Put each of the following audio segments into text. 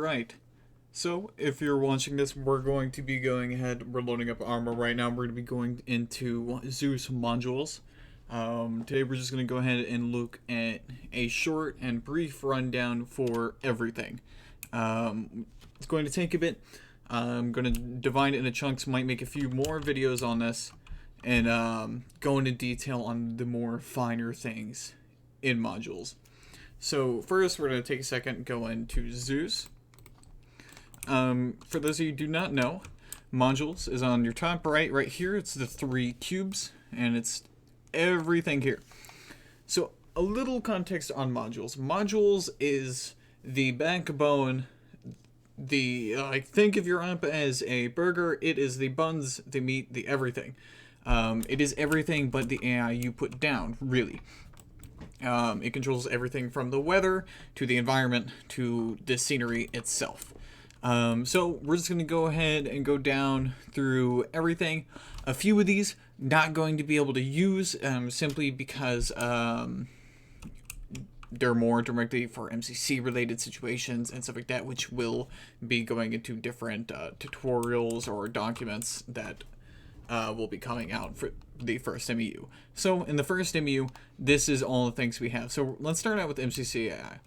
Alright, so if you're watching this, we're going to be going ahead, we're loading up armor right now, we're going to be going into Zeus modules. Today we're just going to go ahead and look at a short and brief rundown for everything. It's going to take a bit. I'm going to divide it into chunks, might make a few more videos on this, and go into detail on the more finer things in modules. So first, we're going to take a second and go into Zeus. For those of you who do not know, modules is on your top right here. It's the 3 cubes, and it's everything here. So a little context on modules. Modules is the backbone. Think of your app as a burger. It is the buns, the meat, the everything. It is everything but the AI you put down, really. It controls everything from the weather to the environment to the scenery itself. So we're just going to go ahead and go down through everything. A few of these not going to be able to use simply because they're more directly for MCC related situations and stuff like that, which will be going into different tutorials or documents that will be coming out for the first MEU. So in the first MEU, this is all the things we have. So let's start out with MCC AI.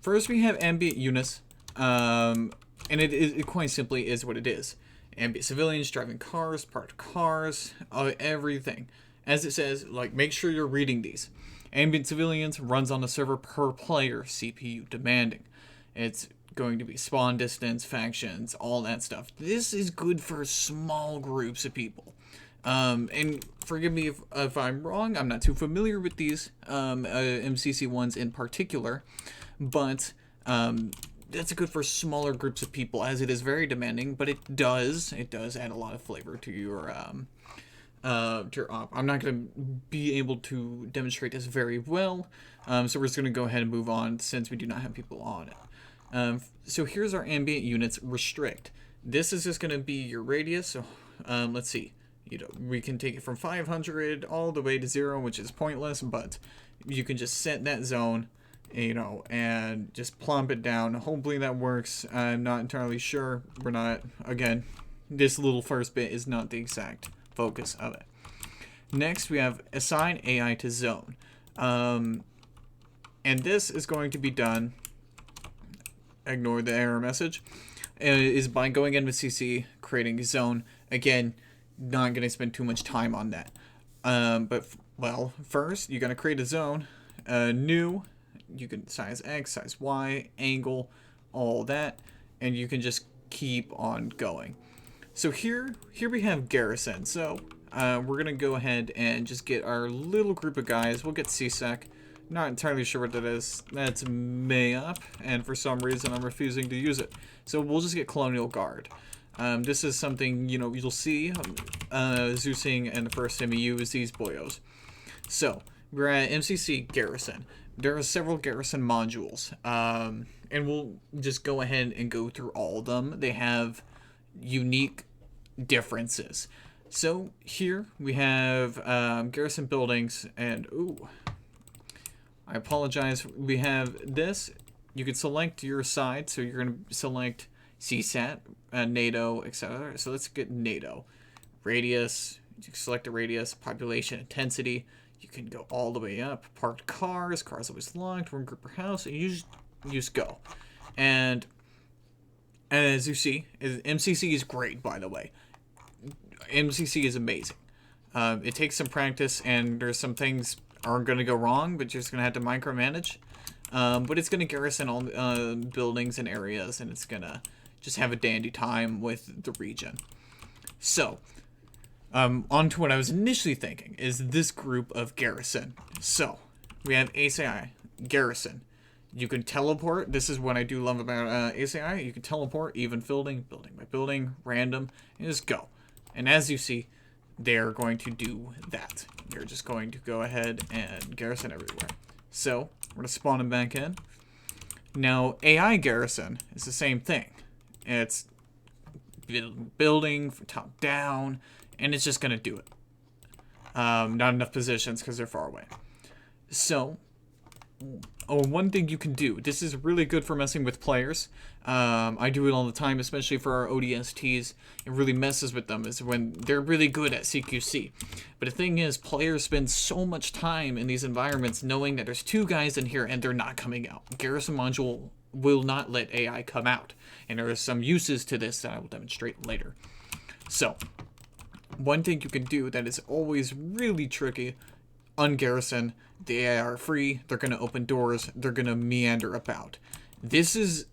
First, we have ambient units, and it quite simply is what it is. Ambient civilians driving cars, parked cars, everything. As it says, make sure you're reading these. Ambient civilians runs on a server per player, CPU demanding. It's going to be spawn distance, factions, all that stuff. This is good for small groups of people. And forgive me if I'm wrong, I'm not too familiar with these MCC ones in particular, but that's good for smaller groups of people, as it is very demanding, but it does add a lot of flavor to your op. I'm not going to be able to demonstrate this very well, so we're just going to go ahead and move on since we do not have people on it. So here's our ambient units restrict. This is just going to be your radius. So let's see. We can take it from 500 all the way to 0, which is pointless, but you can just set that zone, and just plump it down. Hopefully that works. I'm not entirely sure. We're not, again, this little first bit is not the exact focus of it. Next, we have assign AI to zone. And this is going to be done, ignore the error message, is by going in with CC, creating a zone. Again, not going to spend too much time on that. But first, you're going to create a zone, new, you can size X, size Y, angle, all that, and you can just keep on going. So here we have garrison. So we're going to go ahead and just get our little group of guys. We'll get CSEC. Not entirely sure what that is. That's MEU, and for some reason I'm refusing to use it. So we'll just get Colonial Guard. This is something, you'll see Zeusing and the first MEU is these boyos. So we're at MCC Garrison. There are several Garrison modules, and we'll just go ahead and go through all of them. They have unique differences. So here we have Garrison buildings, and I apologize. We have this. You can select your side, so you're going to select CSAT, NATO, etc. So let's get NATO. Radius, you select a radius, population, intensity. You can go all the way up. Parked cars always locked, one group per house, and you just go. And as you see, MCC is great, by the way. MCC is amazing. It takes some practice, and there's some things aren't going to go wrong, but you're just going to have to micromanage. But it's going to garrison all buildings and areas, and it's going to just have a dandy time with the region. So, on to what I was initially thinking, is this group of garrison. So, we have ACI, garrison. You can teleport. This is what I do love about ACI. You can teleport, even building by building, random, and just go. And as you see, they're going to do that. They're just going to go ahead and garrison everywhere. So, we're going to spawn them back in. Now, AI garrison is the same thing. It's building from top down, and it's just going to do it. Not enough positions because they're far away. So, Oh, one thing you can do. This is really good for messing with players. I do it all the time, especially for our ODSTs. It really messes with them is when they're really good at CQC. But the thing is, players spend so much time in these environments knowing that there's 2 guys in here and they're not coming out. Garrison module will not let AI come out. And there are some uses to this that I will demonstrate later. So, one thing you can do that is always really tricky, ungarrison, the AI are free, they're going to open doors, they're going to meander about. This is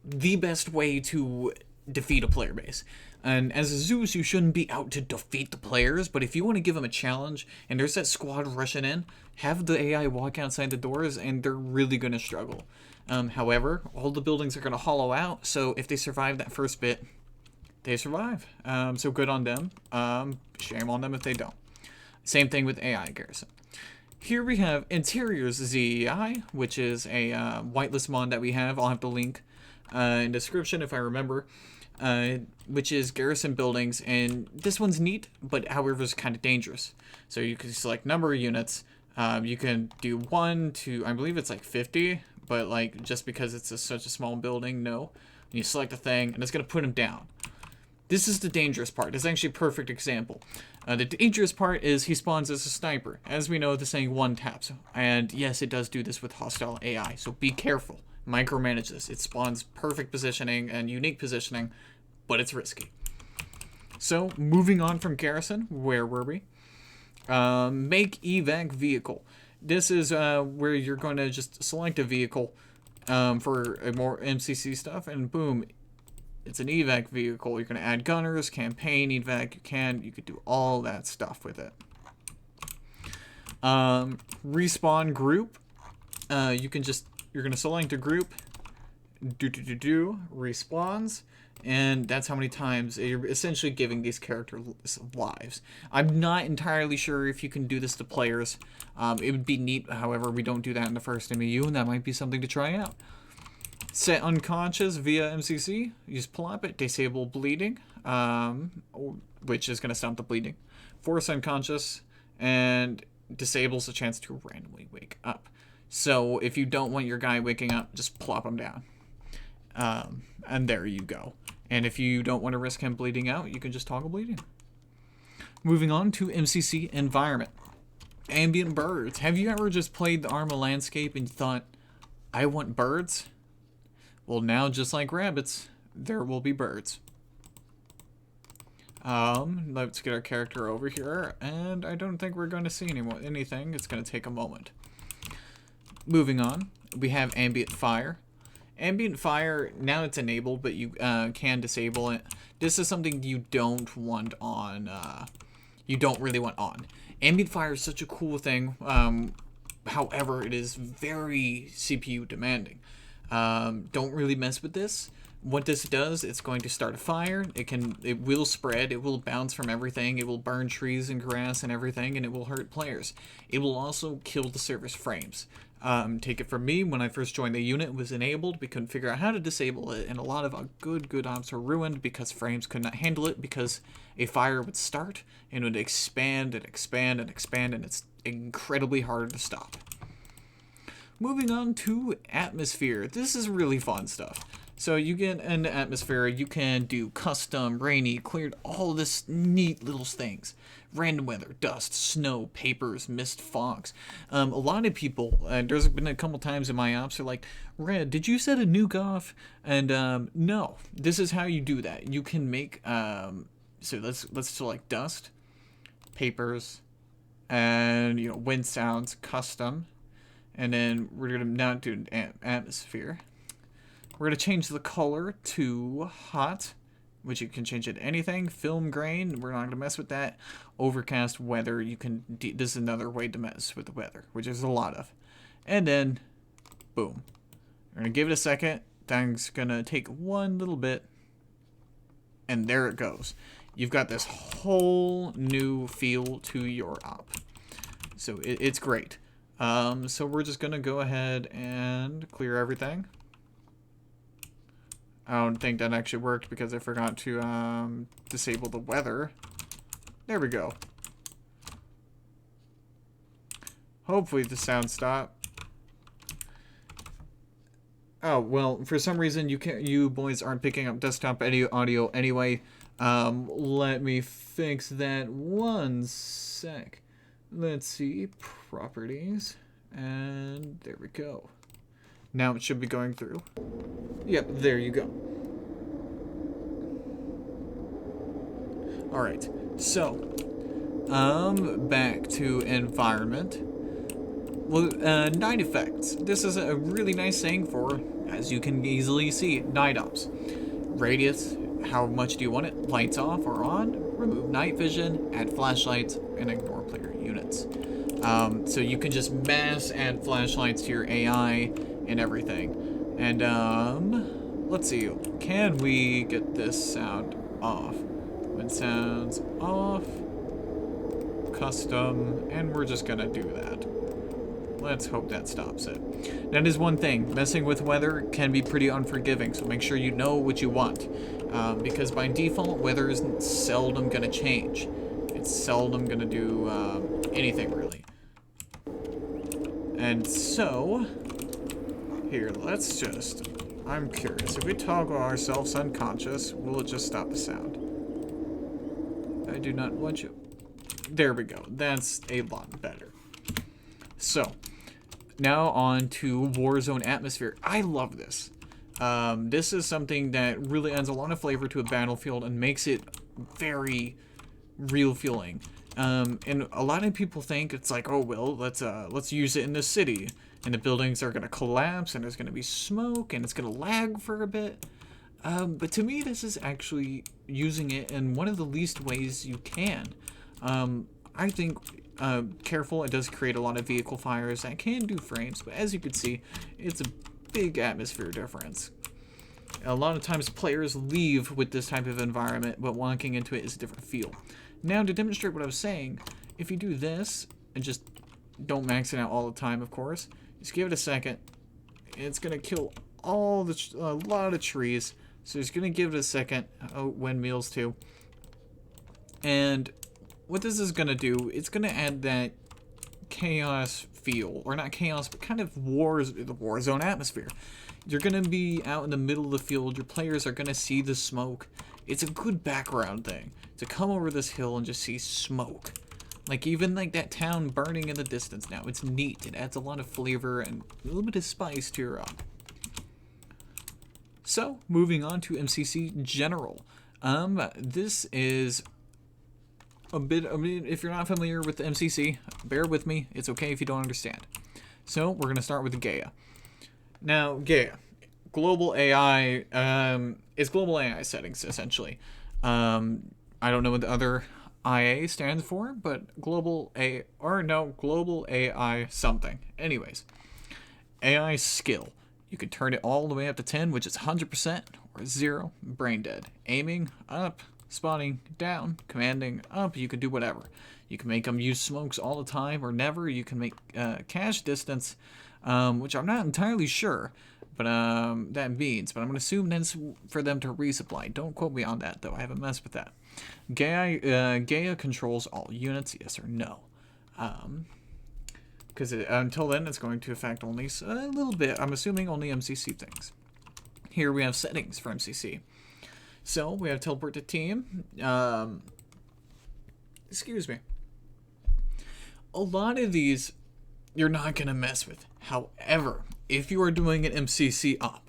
the best way to defeat a player base. And as a Zeus, you shouldn't be out to defeat the players, but if you want to give them a challenge, and there's that squad rushing in, have the AI walk outside the doors, and they're really going to struggle. However, all the buildings are going to hollow out, so if they survive that first bit, they survive. So good on them. Shame on them if they don't. Same thing with AI garrison. Here we have Interiors ZEI, which is a whitelist mod that we have. I'll have the link in description if I remember. Which is garrison buildings, and this one's neat, but however is kind of dangerous. So you can select number of units. You can do 1 to, I believe it's like 50, but like just because it's such a small building, no. And you select the thing, and it's going to put them down. This is the dangerous part. It's actually a perfect example. The dangerous part is he spawns as a sniper. As we know, the saying 1 taps. And yes, it does do this with hostile AI, so be careful. Micromanage this. It spawns perfect positioning and unique positioning, but it's risky. So, moving on from garrison, where were we? Make evac vehicle. This is where you're going to just select a vehicle for more MCC stuff, and boom, it's an evac vehicle. You're going to add gunners, campaign, evac. You could do all that stuff with it. Respawn group. You're going to select a group. Respawns. And that's how many times you're essentially giving these characters lives. I'm not entirely sure if you can do this to players. It would be neat, however, we don't do that in the first MEU, and that might be something to try out. Set unconscious via MCC. Use plop it. Disable bleeding, which is going to stop the bleeding. Force unconscious, and disables the chance to randomly wake up. So if you don't want your guy waking up, just plop him down. And there you go. And if you don't want to risk him bleeding out, you can just toggle bleeding. Moving on to MCC environment. Ambient birds. Have you ever just played the Arma landscape and thought, I want birds? Well, now just like rabbits, there will be birds. Let's get our character over here, and I don't think we're going to see anything. It's going to take a moment. Moving on, we have ambient fire. Ambient fire, now it's enabled, but you can disable it. This is something you don't want on, you don't really want on. Ambient fire is such a cool thing, however, it is very CPU demanding. Don't really mess with this. What this does, it's going to start a fire. It will spread. It will bounce from everything. It will burn trees and grass and everything, and it will hurt players. It will also kill the server's frames. Take it from me, when I first joined the unit, it was enabled. We couldn't figure out how to disable it, and a lot of good ops were ruined because frames could not handle it, because a fire would start and would expand and expand and expand, and it's incredibly hard to stop. Moving on to atmosphere. This is really fun stuff. So you get an atmosphere, you can do custom, rainy, cleared, all this neat little things. Random weather, dust, snow, papers, mist, fogs. A lot of people, there's been a couple times in my ops, are like, Red, did you set a nuke off? And no, this is how you do that. You can make, so let's select dust, papers, and wind sounds, custom, and then we're gonna now do an atmosphere. We're going to change the color to hot, which you can change it to anything. Film grain, we're not going to mess with that. Overcast weather, this is another way to mess with the weather, which is a lot of. And then, boom. We're going to give it a second. That's going to take one little bit. And there it goes. You've got this whole new feel to your op. So it's great. So we're just going to go ahead and clear everything. I don't think that actually worked because I forgot to disable the weather. There we go. Hopefully the sound stopped. Oh, well, for some reason you boys aren't picking up desktop audio anyway. Let me fix that one sec. Let's see, properties, and there we go. Now it should be going through. Yep, there you go. Alright, so, back to environment. Well, night effects. This is a really nice thing for, as you can easily see, night ops. Radius, how much do you want it? Lights off or on? Remove night vision, add flashlights, and ignore player units. So you can just mass add flashlights to your AI and everything. And, let's see. Can we get this sound off? When sounds off, custom, and we're just gonna do that. Let's hope that stops it. That is one thing. Messing with weather can be pretty unforgiving, so make sure you know what you want. Because by default, weather is seldom going to change. It's seldom going to do anything, really. And so, here, let's just... I'm curious. If we toggle ourselves unconscious, will it just stop the sound? I do not want you. There we go. That's a lot better. So... now on to Warzone atmosphere. I love this. This is something that really adds a lot of flavor to a battlefield and makes it very real feeling. And a lot of people think it's like, oh well, let's use it in the city, and the buildings are gonna collapse, and there's gonna be smoke, and it's gonna lag for a bit. But to me, this is actually using it in one of the least ways you can. I think. Careful, it does create a lot of vehicle fires that can do frames, but as you can see, it's a big atmosphere difference. A lot of times players leave with this type of environment, but walking into it is a different feel. Now, to demonstrate what I was saying, if you do this, and just don't max it out all the time, of course, just give it a second, it's going to kill a lot of trees, so just going to give it a second. Oh, windmills too. And what this is going to do, it's going to add that chaos feel, or not chaos, but kind of the war zone atmosphere. You're going to be out in the middle of the field, your players are going to see the smoke. It's a good background thing, to come over this hill and just see smoke. Like, even like that town burning in the distance now, it's neat. It adds a lot of flavor and a little bit of spice to your So, moving on to MCC General. This is... I mean, if you're not familiar with the MCC, bear with me. It's okay if you don't understand. So, we're going to start with Gaia. Now, Gaia. Global AI, it's global AI settings, essentially. I don't know what the other IA stands for, but global AI something. Anyways. AI skill. You can turn it all the way up to 10, which is 100%, or 0, brain dead. Aiming, up. Spawning down, commanding up, you can do whatever. You can make them use smokes all the time or never. You can make cache distance, which I'm not entirely sure, but that means. But I'm going to assume that's for them to resupply. Don't quote me on that, though. I haven't messed with that. Gaia controls all units, yes or no. Because until then, it's going to affect only a little bit. I'm assuming only MCC things. Here we have settings for MCC. So, we have teleport to team. Excuse me. A lot of these, you're not going to mess with. However, if you are doing an MCC op,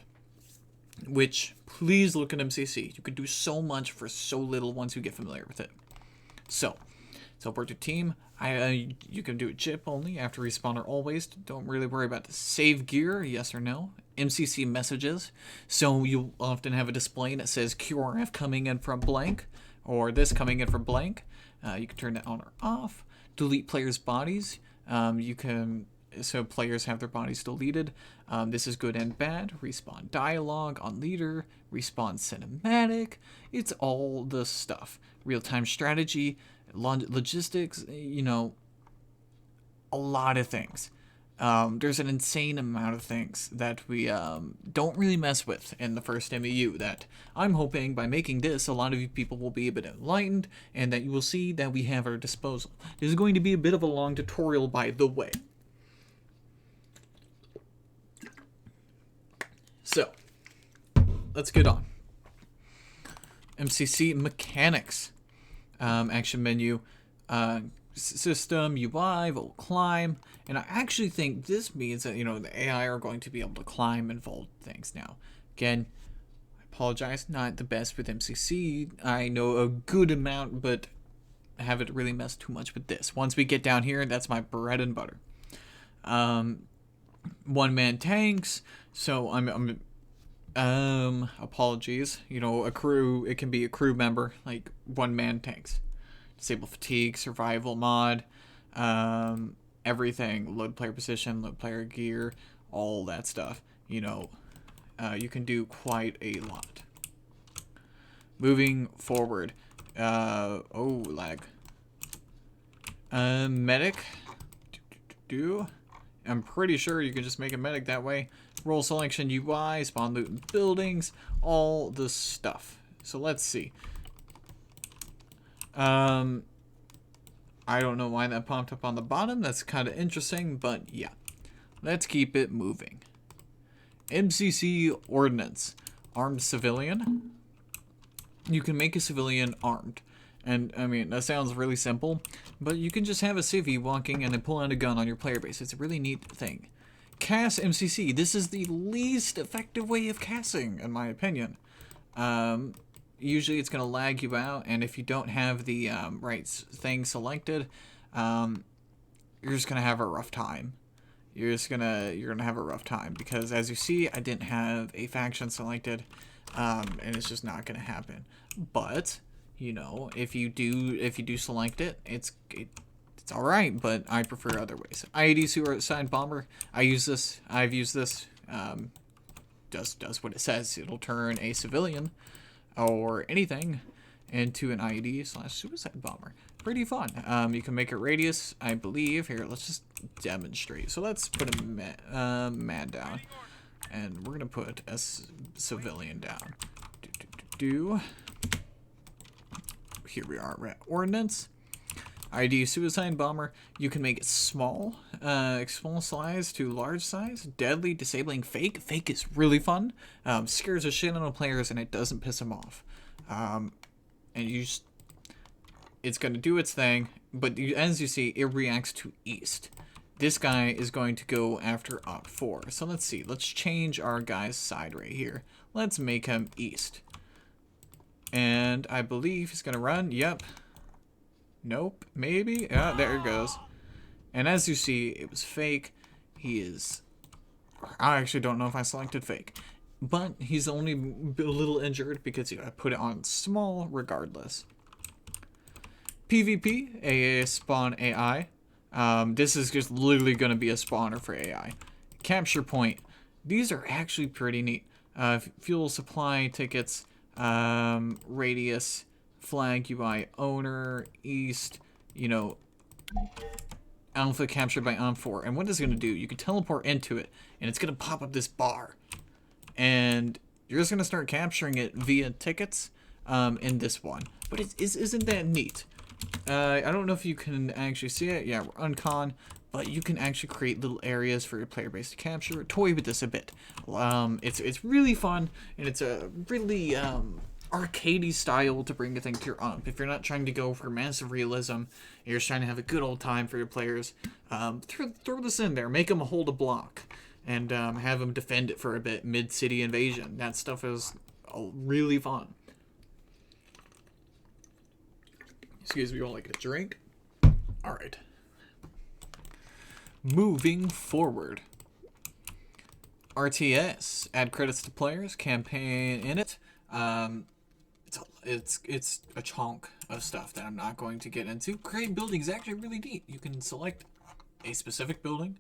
which, please look at MCC. You can do so much for so little once you get familiar with it. So, teleport to team. You can do a chip only after respawn or always. Don't really worry about the save gear, yes or no. MCC messages. So you often have a display that says QRF coming in from blank, or this coming in from blank. You can turn that on or off. Delete players' bodies. So players have their bodies deleted. This is good and bad. Respawn dialogue on leader. Respawn cinematic. It's all the stuff. Real-time strategy. Logistics, a lot of things. There's an insane amount of things that we don't really mess with in the first MEU that I'm hoping by making this, a lot of you people will be a bit enlightened and that you will see that we have at our disposal. This is going to be a bit of a long tutorial, by the way. let's get on. MCC mechanics. Action menu. System, UI, will climb. And I actually think this means that, the AI are going to be able to climb and vault things now. Again, I apologize, not the best with MCC. I know a good amount, but I haven't really messed too much with this. Once we get down here, that's my bread and butter. One-man tanks. So apologies. A crew, it can be a crew member, like one-man tanks. Disable fatigue, survival mod, everything, load player position, load player gear, all that stuff. You can do quite a lot. Moving forward. Lag. Medic. I'm pretty sure you can just make a medic that way. Role selection UI, spawn loot in buildings, all the stuff. So let's see. I don't know why that popped up on the bottom. That's kind of interesting, but yeah. Let's keep it moving. MCC Ordnance. Armed civilian. You can make a civilian armed. And, that sounds really simple, but you can just have a civvy walking and then pull out a gun on your player base. It's a really neat thing. CAS MCC. This is the least effective way of casting, in my opinion. Usually it's going to lag you out, and if you don't have the right thing selected, you're just going to have a rough time. You're going to have a rough time, because as you see, I didn't have a faction selected, and it's just not going to happen. But if you do select it, it's all right, but I prefer other ways. IED suicide bomber. I've used this. Does what it says. It'll turn a civilian or anything into an IED/suicide bomber. Pretty fun. You can make a radius, I believe. Here, let's just demonstrate. So let's put a mad down, and we're gonna put a civilian down. Here we are. We're at ordnance. ID suicide bomber. You can make it small, small size to large size. Deadly, disabling fake. Fake is really fun. Scares the shit out of players and it doesn't piss them off. It's gonna do its thing, but as you see, it reacts to east. This guy is going to go after Op 4. So let's see. Let's change our guy's side right here. Let's make him east. And I believe he's gonna run. Yep. Nope. Maybe. Yeah, there it goes. And as you see, it was fake. I actually don't know if I selected fake. But he's only a little injured because I put it on small regardless. PvP, AA spawn AI. This is just literally going to be a spawner for AI. Capture point. These are actually pretty neat. Fuel supply tickets, radius, flag UI owner, east, alpha captured by ON4. And what it's going to do, you can teleport into it, and it's going to pop up this bar. And you're just going to start capturing it via tickets in this one. But isn't that neat? I don't know if you can actually see it. Yeah, we're uncon. But you can actually create little areas for your player base to capture. Toy with this a bit. It's really fun, and it's a really arcadey style to bring a thing to your ump. If you're not trying to go for massive realism, and you're just trying to have a good old time for your players, throw this in there. Make them hold a block, and have them defend it for a bit. Mid-city invasion. That stuff is really fun. Excuse me, you want like a drink? All right. Moving forward. RTS. Add credits to players. Campaign in it. It's a chunk of stuff that I'm not going to get into. Create building is actually really neat. You can select a specific building.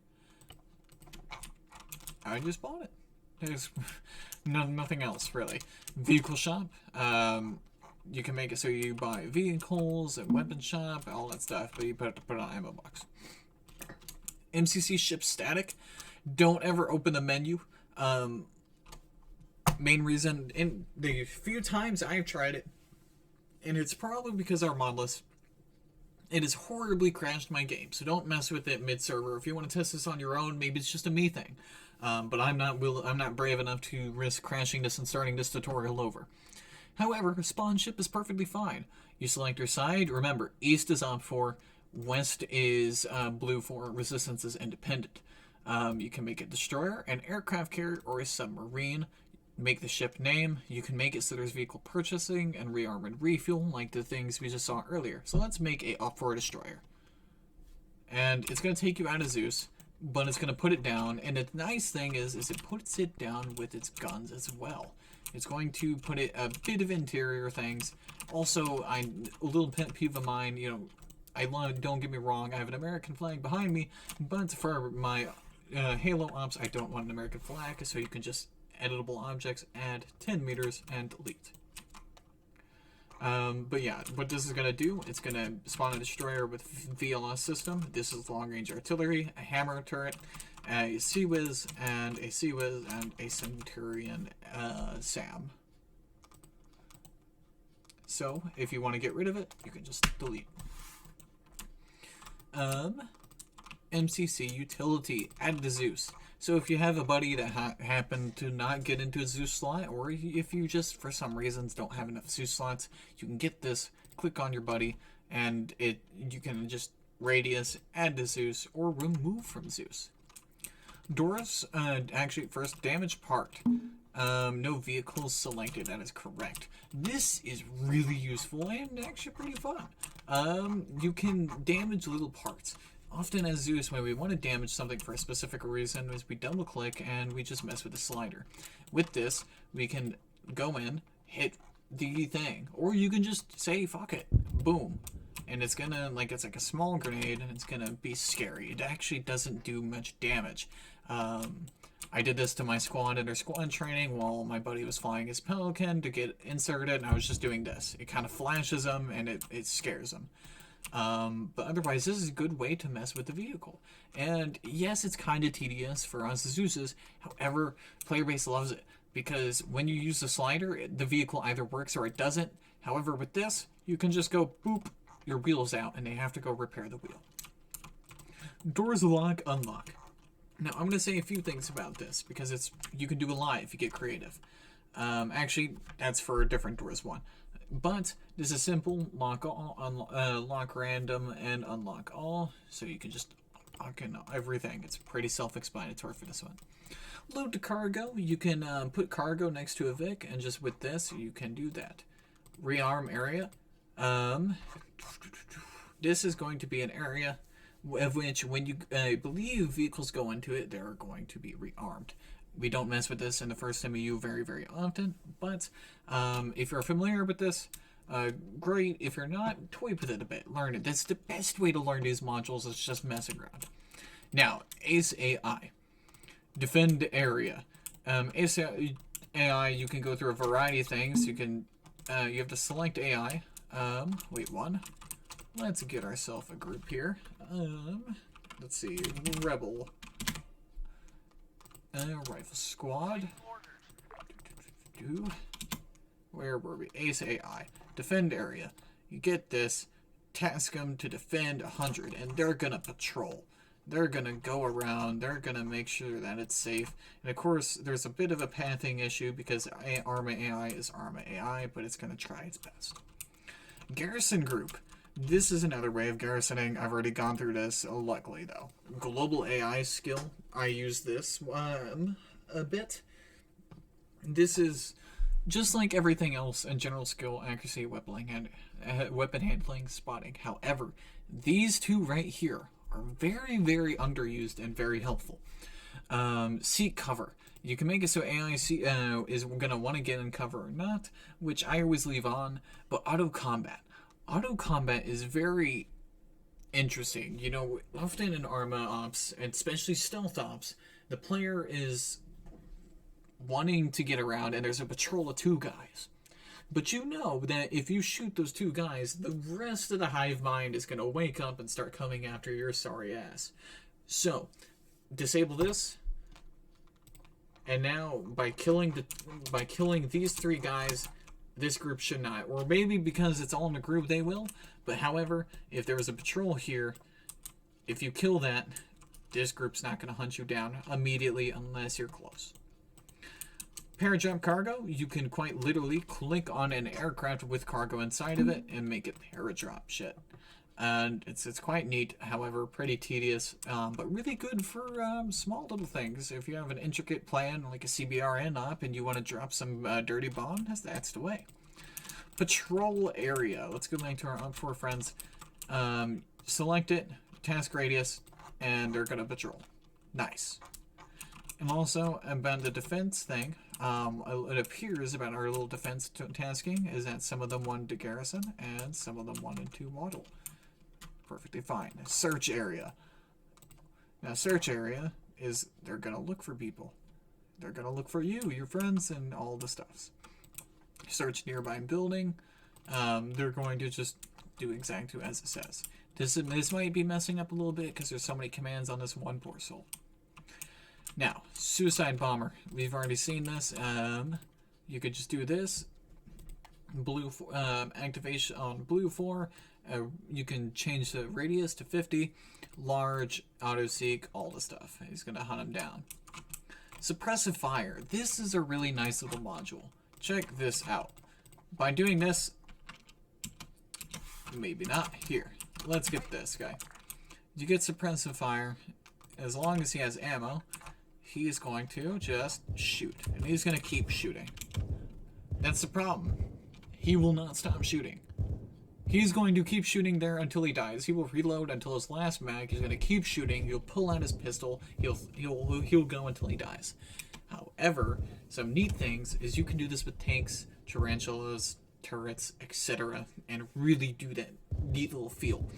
I just bought it. There's nothing else really. Vehicle shop. You can make it so you buy vehicles and weapon shop, all that stuff, but you put it on ammo box. MCC ship static. Don't ever open the menu. Main reason, in the few times I've tried it, and it's probably because our mod list It has horribly crashed my game, so don't mess with it mid-server. If you want to test this on your own, maybe it's just a me thing. But I'm not brave enough to risk crashing this and starting this tutorial over. However, spawn ship is perfectly fine. You select your side. Remember, east is op for, west is blue for, resistance is independent. You can make a destroyer, an aircraft carrier, or a submarine. Make the ship name. You can make it so there's vehicle purchasing and rearm and refuel, like the things we just saw earlier. So let's make a op for a destroyer. And it's going to take you out of Zeus, but it's going to put it down. And the nice thing is it puts it down with its guns as well. It's going to put it a bit of interior things. Also, a little pet peeve of mine, you know, don't get me wrong, I have an American flag behind me, but for my Halo ops, I don't want an American flag, so you can just editable objects, add 10 meters, and delete. But yeah, what this is going to do, it's going to spawn a destroyer with VLS system. This is long-range artillery, a hammer turret, a Sea-Wiz, and a Sea-Wiz, and a Centurion SAM. So, if you want to get rid of it, you can just delete. MCC utility, add to Zeus. So if you have a buddy that happened to not get into a Zeus slot, or if you just, for some reasons, don't have enough Zeus slots, you can get this, click on your buddy, and you can just radius, add to Zeus, or remove from Zeus. Doors, actually, first, damage part. No vehicles selected, that is correct. This is really useful and actually pretty fun. You can damage little parts. Often as Zeus, when we want to damage something for a specific reason, is we double click and we just mess with the slider. With this, we can go in, hit the thing, or you can just say, fuck it, boom. And it's gonna, it's like a small grenade, and it's gonna be scary. It actually doesn't do much damage. I did this to my squad under squad training while my buddy was flying his Pelican to get inserted, and I was just doing this. It kind of flashes him, and it scares him. But otherwise, this is a good way to mess with the vehicle. And yes, it's kind of tedious for us Zeuses. However, player base loves it, because when you use the slider, the vehicle either works or it doesn't. However, with this, you can just go boop, your wheel's out, and they have to go repair the wheel. Doors lock, unlock. Now, I'm going to say a few things about this, because you can do a lot if you get creative. Actually, that's for a different Doors one. But this is simple: lock all, lock random, and unlock all. So you can just lock in everything. It's pretty self-explanatory for this one. Load to cargo. You can put cargo next to a Vic, and just with this, you can do that. Rearm area. This is going to be an area of which, when you believe vehicles go into it, they're going to be rearmed. We don't mess with this in the first MEU very, very often, but if you're familiar with this, great. If you're not, toy with it a bit. Learn it. That's the best way to learn these modules, is just messing around. Now, Ace AI. Defend area. Ace AI, you can go through a variety of things. You can, you have to select AI. Wait, one. Let's get ourselves a group here. Let's see, Rebel. Rifle Squad. Where were we? Ace AI. Defend area. You get this. Task them to defend 100, and they're gonna patrol. They're gonna go around. They're gonna make sure that it's safe. And of course, there's a bit of a pathing issue because Arma AI is Arma AI, but it's gonna try its best. Garrison group. This is another way of garrisoning. I've already gone through this, luckily, though. Global AI skill. I use this a bit. This is just like everything else in general skill, accuracy, weapon handling, spotting. However, these two right here are very, very underused and very helpful. Seek cover. You can make it so AI is going to want to get in cover or not, which I always leave on, but auto combat. Auto combat is very interesting. You know, often in Arma ops, and especially stealth ops, the player is wanting to get around and there's a patrol of 2 guys. But you know that if you shoot those 2 guys, the rest of the hive mind is going to wake up and start coming after your sorry ass. So, disable this. And now, by killing these 3 guys, This group should not. Or maybe because it's all in a group, they will. But however, if there was a patrol here, if you kill that, this group's not going to hunt you down immediately unless you're close. Paradrop cargo, you can quite literally click on an aircraft with cargo inside of it and make it paradrop shit. And it's quite neat, however, pretty tedious, but really good for small little things. If you have an intricate plan, like a CBRN op, and you want to drop some dirty bomb, that's the way. Patrol area. Let's go back to our OP4 friends. Select it, task radius, and they're going to patrol. Nice. And also, about the defense thing, it appears about our little defense tasking is that some of them wanted to garrison, and some of them wanted to model. Perfectly fine. Search area. Now, search area is they're going to look for people. They're going to look for you, your friends, and all the stuffs. Search nearby building. They're going to just do exactly as it says. This might be messing up a little bit because there's so many commands on this one parcel. Now, suicide bomber. We've already seen this. You could just do this. Blue activation on blue 4. You can change the radius to 50. Large, auto-seek, all the stuff. He's going to hunt him down. Suppressive fire. This is a really nice little module. Check this out. By doing this, maybe not. Here, let's get this guy. You get suppressive fire. As long as he has ammo, he's going to just shoot. And he's going to keep shooting. That's the problem. He will not stop shooting. He's going to keep shooting there until he dies. He will reload until his last mag. He's going to keep shooting. He'll pull out his pistol. He'll go until he dies. However, some neat things is you can do this with tanks, tarantulas, turrets, etc., and really do that neat little feel.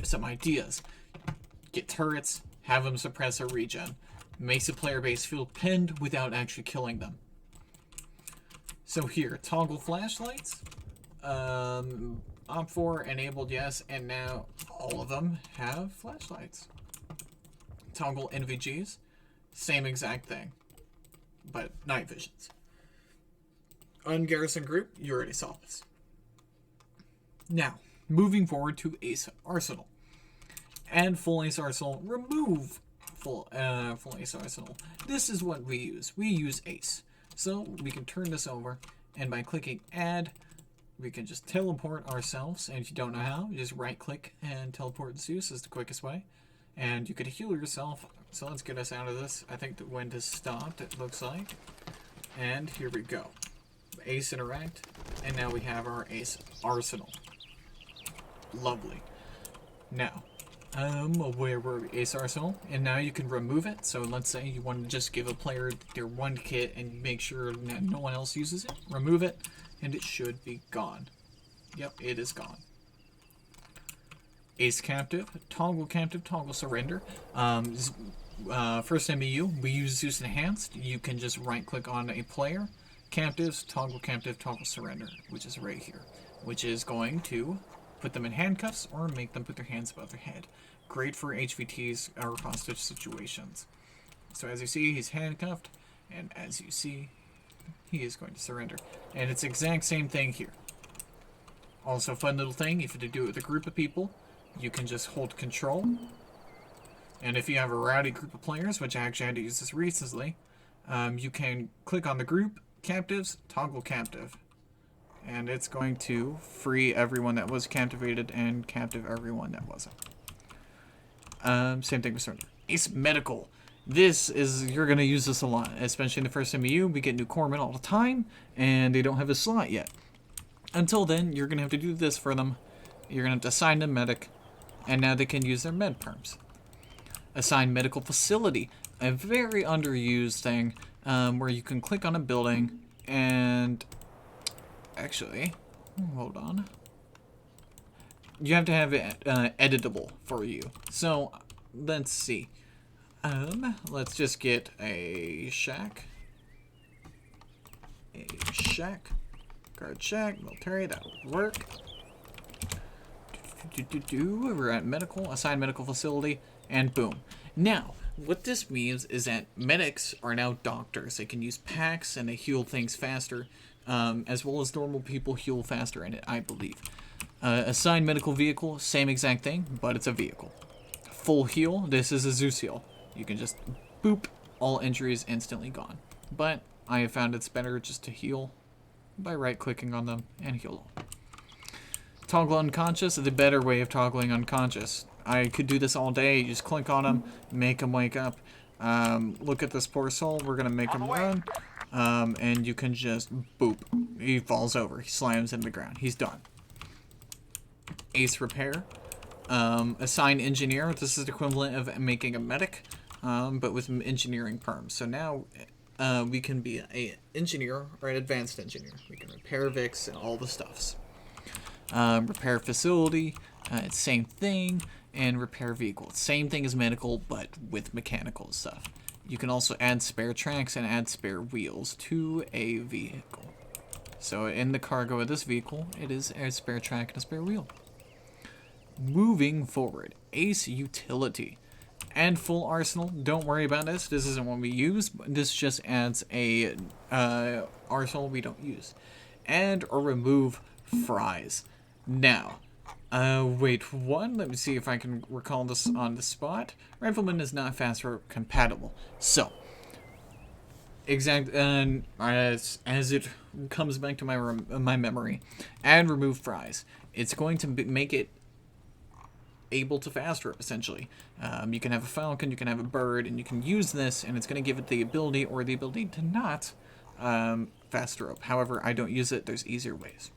Some ideas. Get turrets, have them suppress a regen. Makes the player base feel pinned without actually killing them. So here, toggle flashlights. OP4 enabled, yes, and now all of them have flashlights. Toggle NVGs, same exact thing, but night visions. Ungarrison group, you already saw this. Now, moving forward to Ace Arsenal. Add full Ace Arsenal, remove full Ace Arsenal. This is what we use. We use Ace. So we can turn this over, and by clicking Add, we can just teleport ourselves. And if you don't know how, you just right click and teleport Zeus is the quickest way. And you could heal yourself. So let's get us out of this. I think that when this stopped, it looks like. And here we go. Ace interact. And now we have our Ace Arsenal. Lovely. Now, where were we? Ace Arsenal. And now you can remove it. So let's say you want to just give a player their one kit and make sure that no one else uses it. Remove it. And it should be gone. Yep, it is gone. Ace Captive, Toggle Surrender. First MEU, we use Zeus Enhanced. You can just right click on a player. Captives, Toggle Surrender, which is right here. Which is going to put them in handcuffs or make them put their hands above their head. Great for HVTs or hostage situations. So as you see, he's handcuffed. And as you see, he is going to surrender. And it's the exact same thing here. Also, fun little thing, if you do it with a group of people, you can just hold control. And if you have a rowdy group of players, which I actually had to use this recently, you can click on the group, captives, toggle captive. And it's going to free everyone that was captivated and captive everyone that wasn't. Same thing with surrender. Ace Medical. This is, you're going to use this a lot, especially in the first MEU. We get new corpsmen all the time, and they don't have a slot yet. Until then, you're going to have to do this for them. You're going to have to assign them medic, and now they can use their med perms. Assign medical facility, a very underused thing, where you can click on a building, and actually, hold on. You have to have it editable for you. So, let's see. Let's just get a shack. Guard shack, military, that will work. We're at medical, assign medical facility, and boom. Now, what this means is that medics are now doctors. They can use packs and they heal things faster. as well as normal people heal faster in it, I believe. Assigned medical vehicle, same exact thing, but it's a vehicle. Full heal, this is a Zeus heal. You can just boop, all injuries instantly gone. But I have found it's better just to heal by right-clicking on them and heal all. Toggle unconscious, the better way of toggling unconscious. I could do this all day. You just click on him, make him wake up. Look at this poor soul. We're going to make him run. And you can just boop. He falls over. He slams into the ground. He's done. Ace repair. Assign engineer. This is the equivalent of making a medic, but with engineering perms. So now we can be an engineer or an advanced engineer. We can repair Vix and all the stuffs. Repair facility, it's same thing, and repair vehicle. Same thing as medical, but with mechanical stuff. You can also add spare tracks and add spare wheels to a vehicle. So in the cargo of this vehicle, it is a spare track and a spare wheel. Moving forward, Ace utility. And full arsenal, don't worry about this. This isn't what we use. This just adds a arsenal we don't use. And or remove fries. Now, wait, one, let me see if I can recall this on the spot. Rifleman is not fast rope compatible. So, as it comes back to my memory, add remove fries. It's going to make it able to fast rope, essentially. You can have a falcon, you can have a bird, and you can use this, and it's going to give it the ability to not fast rope. However, I don't use it. There's easier ways.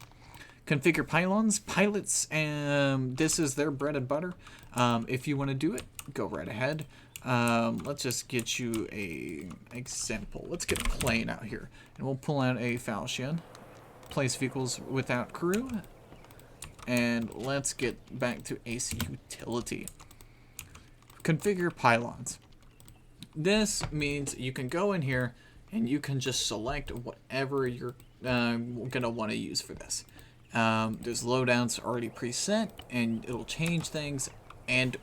Configure pylons, pilots, and this is their bread and butter. If you want to do it, go right ahead. Let's just get you a example. Let's get a plane out here, and we'll pull out a falchion. Place vehicles without crew, and let's get back to Ace utility. Configure pylons. This means you can go in here and you can just select whatever you're gonna want to use for this. There's loadouts already preset, and it'll change things. And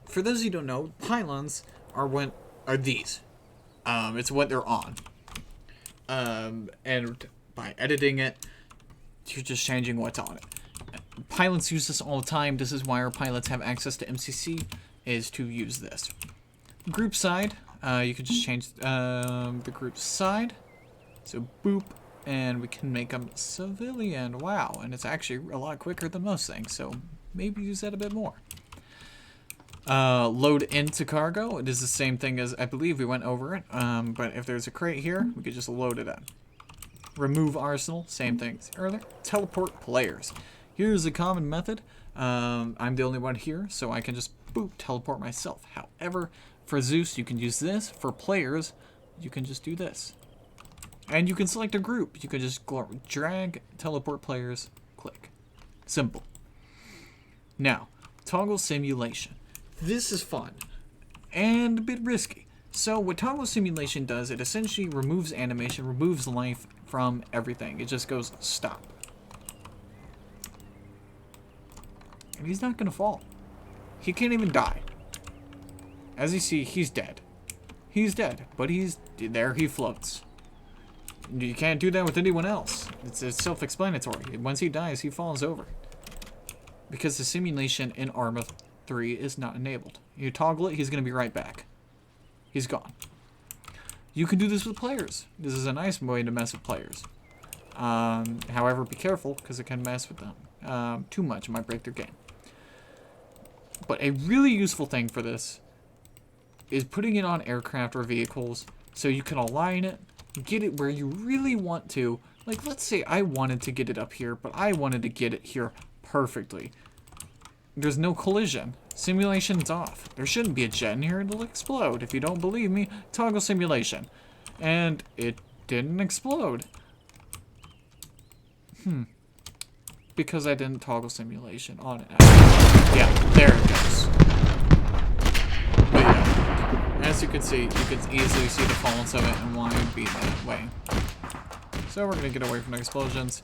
for those who don't know, pylons are these. It's what they're on. And by editing it, you're just changing what's on it. Pilots use this all the time. This is why our pilots have access to MCC, is to use this. Group side, you can just change the group side. So boop. And we can make them civilian. Wow, and it's actually a lot quicker than most things, so maybe use that a bit more. Load into cargo. It is the same thing as, I believe we went over it, but if there's a crate here, we could just load it in. Remove arsenal, same thing as earlier. Teleport players. Here's a common method. I'm the only one here, so I can just boop, teleport myself. However, for Zeus, you can use this. For players, you can just do this. And you can select a group. You can just drag, teleport players, click. Simple. Now, toggle simulation. This is fun and a bit risky. So what toggle simulation does, it essentially removes animation, removes life from everything. It just goes stop. And he's not going to fall. He can't even die. As you see, he's dead. He's dead, but he's there, he floats. You can't do that with anyone else. It's self-explanatory. Once he dies, he falls over. Because the simulation in Arma 3 is not enabled. You toggle it, he's going to be right back. He's gone. You can do this with players. This is a nice way to mess with players. However, be careful, because it can mess with them. Too much, it might break their game. But a really useful thing for this is putting it on aircraft or vehicles so you can align it, get it where you really want to. Like, let's say I wanted to get it up here, but I wanted to get it here perfectly. There's no collision. Simulation's off. There shouldn't be a jet in here. It'll explode. If you don't believe me, toggle simulation. And it didn't explode. Because I didn't toggle simulation on it. Yeah, there it goes. But yeah, as you can see, you can easily see the faults of it and why it would be that way. So we're going to get away from explosions.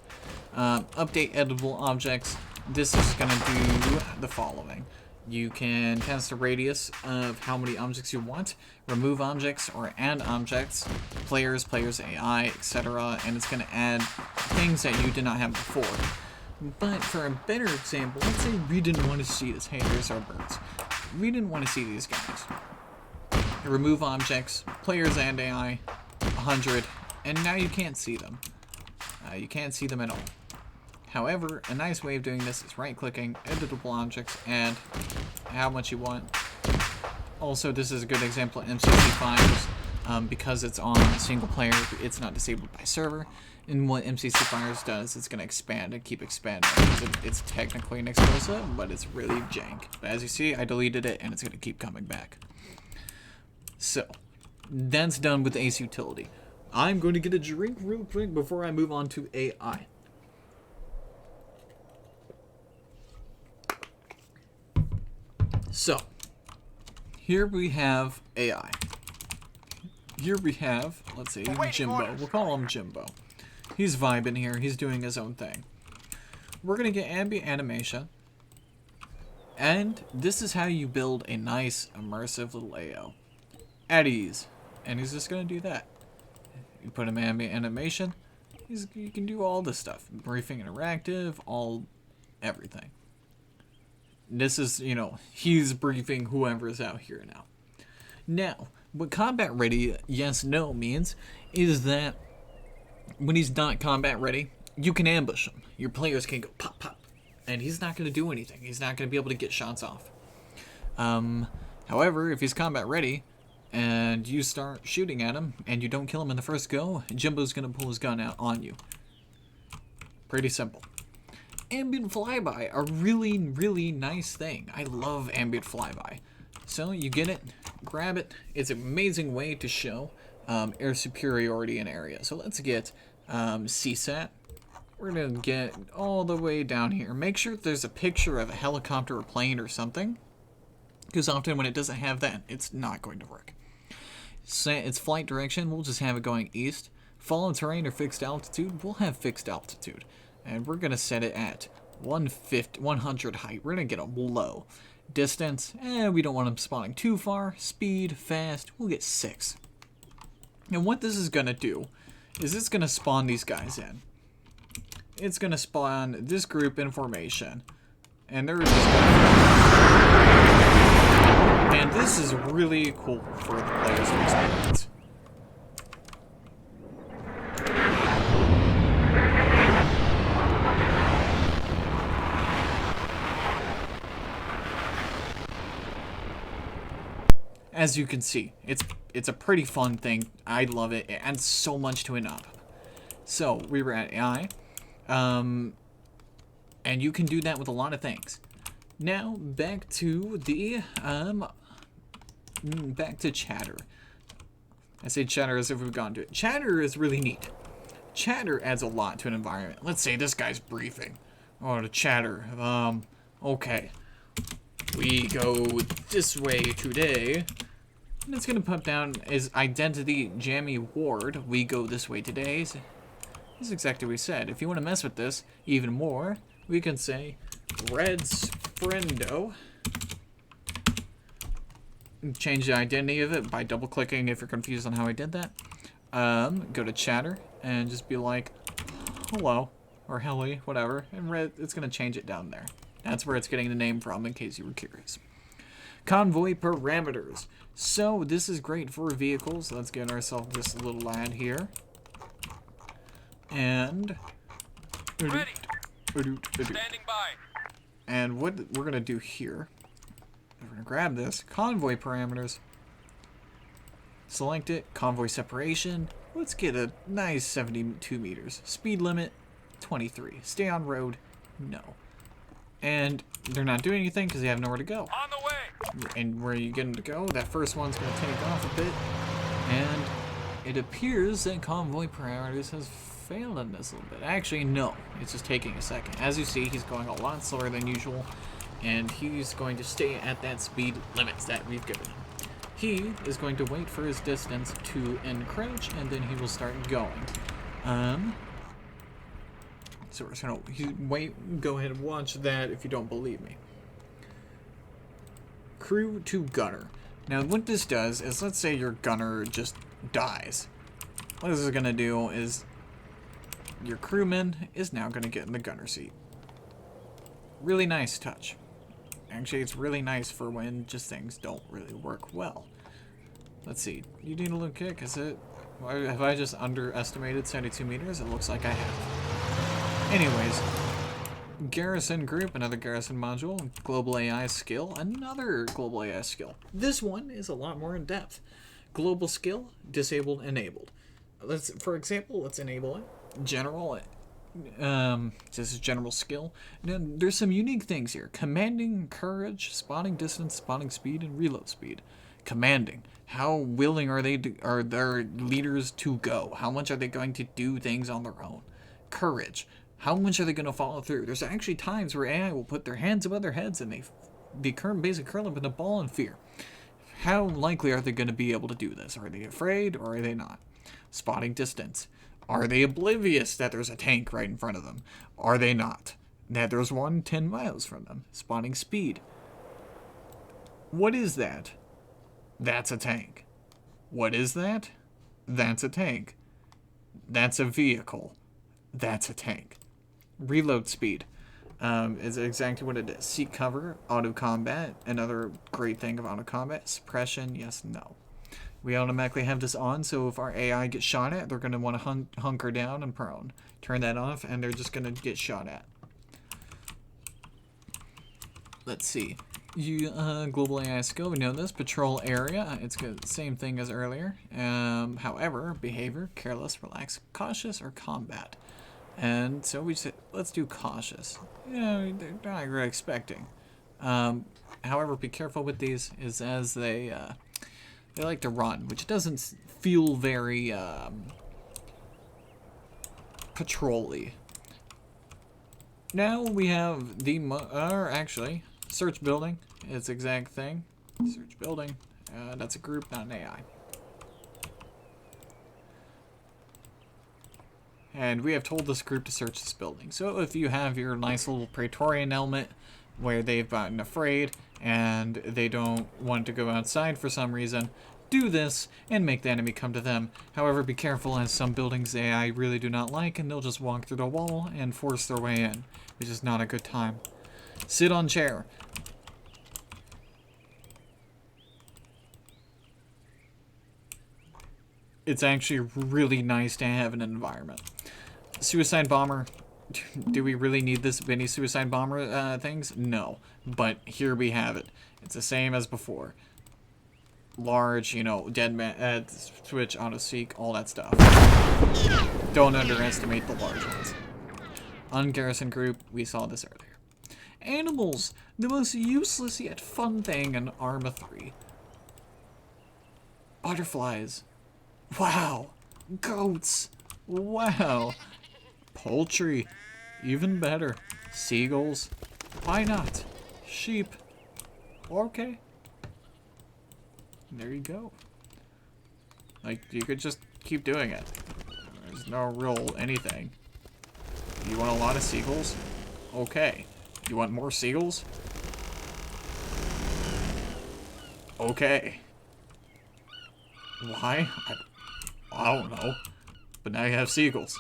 Update editable objects. This is going to do the following. You can test the radius of how many objects you want, remove objects or add objects, players, AI, etc. And it's going to add things that you did not have before. But for a better example, let's say we didn't want to see this. Hey, there's our birds. We didn't want to see these guys. Remove objects, players and AI, 100, and now you can't see them. You can't see them at all. However, a nice way of doing this is right-clicking, editable objects, and how much you want. Also, this is a good example of MCC files because it's on single player, it's not disabled by server. And what MCC Fires does, it's going to expand and keep expanding. It's technically an explosive, but it's really jank. But as you see, I deleted it, and it's going to keep coming back. So, that's done with the Ace utility. I'm going to get a drink real quick before I move on to AI. So, here we have AI. Here we have, let's see, Jimbo. We'll call him Jimbo. He's vibing here. He's doing his own thing. We're going to get ambient animation. And this is how you build a nice, immersive little AO. At ease. And he's just going to do that. You put him ambient animation. You can do all this stuff. Briefing interactive, everything. This is, you know, he's briefing whoever is out here now. Now, what combat ready, yes, no means is that when he's not combat ready, you can ambush him. Your players can go pop, pop, and he's not going to do anything. He's not going to be able to get shots off. However, if he's combat ready and you start shooting at him and you don't kill him in the first go, Jimbo's going to pull his gun out on you. Pretty simple. Ambient flyby, a really, really nice thing. I love ambient flyby. So you get it, grab it. It's an amazing way to show air superiority in area. So let's get CSAT. We're going to get all the way down here. Make sure there's a picture of a helicopter or plane or something, because often when it doesn't have that, it's not going to work. Its flight direction, we'll just have it going east. Fallen terrain or fixed altitude, we'll have fixed altitude. And we're going to set it at 100 height. We're going to get a low. Distance, we don't want them spawning too far. Speed, fast, we'll get 6. And what this is going to do is it's going to spawn these guys in. It's going to spawn this group in formation. And they're just and this is really cool for the players to experience. As you can see, it's a pretty fun thing. I love it. It adds so much to an up. So we were at AI, and you can do that with a lot of things. Now back to the back to chatter. I say chatter as if we've gone to it. Chatter is really neat. Chatter adds a lot to an environment. Let's say this guy's briefing. Oh, the chatter. Okay. We go this way today. And it's going to put down as identity jammy ward. We go this way today. This is exactly what we said. If you want to mess with this even more, we can say Red's friendo. Change the identity of it by double clicking if you're confused on how I did that. Go to chatter and just be like hello or helly, whatever. And Red, it's going to change it down there. That's where it's getting the name from, in case you were curious. Convoy parameters. So this is great for vehicles. Let's get ourselves this little lad here. And ready. Standing by. And what we're gonna do here, we're gonna grab this convoy parameters. Select it. Convoy separation. Let's get a nice 72 meters. Speed limit 23. Stay on road. No. And they're not doing anything because they have nowhere to go. On the way. And where you get them to go, that first one's going to take off a bit. And it appears that convoy parameters has failed on this a little bit. Actually, no. It's just taking a second. As you see, he's going a lot slower than usual. And he's going to stay at that speed limits that we've given him. He is going to wait for his distance to encroach, and then he will start going. So we're just gonna wait. Go ahead and watch that if you don't believe me. Crew to gunner. Now, what this does is, let's say your gunner just dies. What this is going to do is your crewman is now going to get in the gunner seat. Really nice touch. Actually, it's really nice for when just things don't really work well. Let's see. You need a little kick, is it? Have I just underestimated 72 meters? It looks like I have. Anyways, garrison group, another garrison module, global AI skill, another global AI skill. This one is a lot more in depth. Global skill, disabled, enabled. For example, let's enable it. General, this is general skill. Now, there's some unique things here. Commanding, courage, spotting distance, spotting speed, and reload speed. Commanding. How willing are their leaders to go? How much are they going to do things on their own? Courage. How much are they going to follow through? There's actually times where AI will put their hands above their heads and they basically curl up in a ball in fear. How likely are they going to be able to do this? Are they afraid or are they not? Spotting distance. Are they oblivious that there's a tank right in front of them? Are they not? That there's one 10 miles from them. Spotting speed. What is that? That's a tank. What is that? That's a tank. That's a vehicle. That's a tank. Reload speed is exactly what it is. Seek cover, auto combat. Another great thing of auto combat. Suppression, yes, no. We automatically have this on, so if our AI gets shot at, they're going to want to hunker down and prone. Turn that off, and they're just going to get shot at. Let's see. Global AI skill, we know this. Patrol area, it's good. Same thing as earlier. However, behavior, careless, relaxed, cautious, or combat. And so we said, let's do cautious. They're not really expecting. However, be careful with these, is as they like to run, which doesn't feel very patrol-y. Now we have the actually search building. It's the exact thing. Search building. That's a group, not an AI. And we have told this group to search this building. So if you have your nice little Praetorian element where they've gotten afraid and they don't want to go outside for some reason, do this and make the enemy come to them. However, be careful, as some buildings AI really do not like, and they'll just walk through the wall and force their way in, which is not a good time. Sit on chair. It's actually really nice to have an environment. Suicide bomber. Do we really need this many suicide bomber things? No. But here we have it. It's the same as before. Large, dead man, switch, auto seek, all that stuff. Don't underestimate the large ones. Ungarrison group, we saw this earlier. Animals, the most useless yet fun thing in Arma 3. Butterflies. Wow. Goats. Wow. Poultry. Even better. Seagulls. Why not? Sheep. Okay. There you go. Like, you could just keep doing it. There's no real anything. You want a lot of seagulls? Okay. You want more seagulls? Okay. Why? I don't know. But now you have seagulls.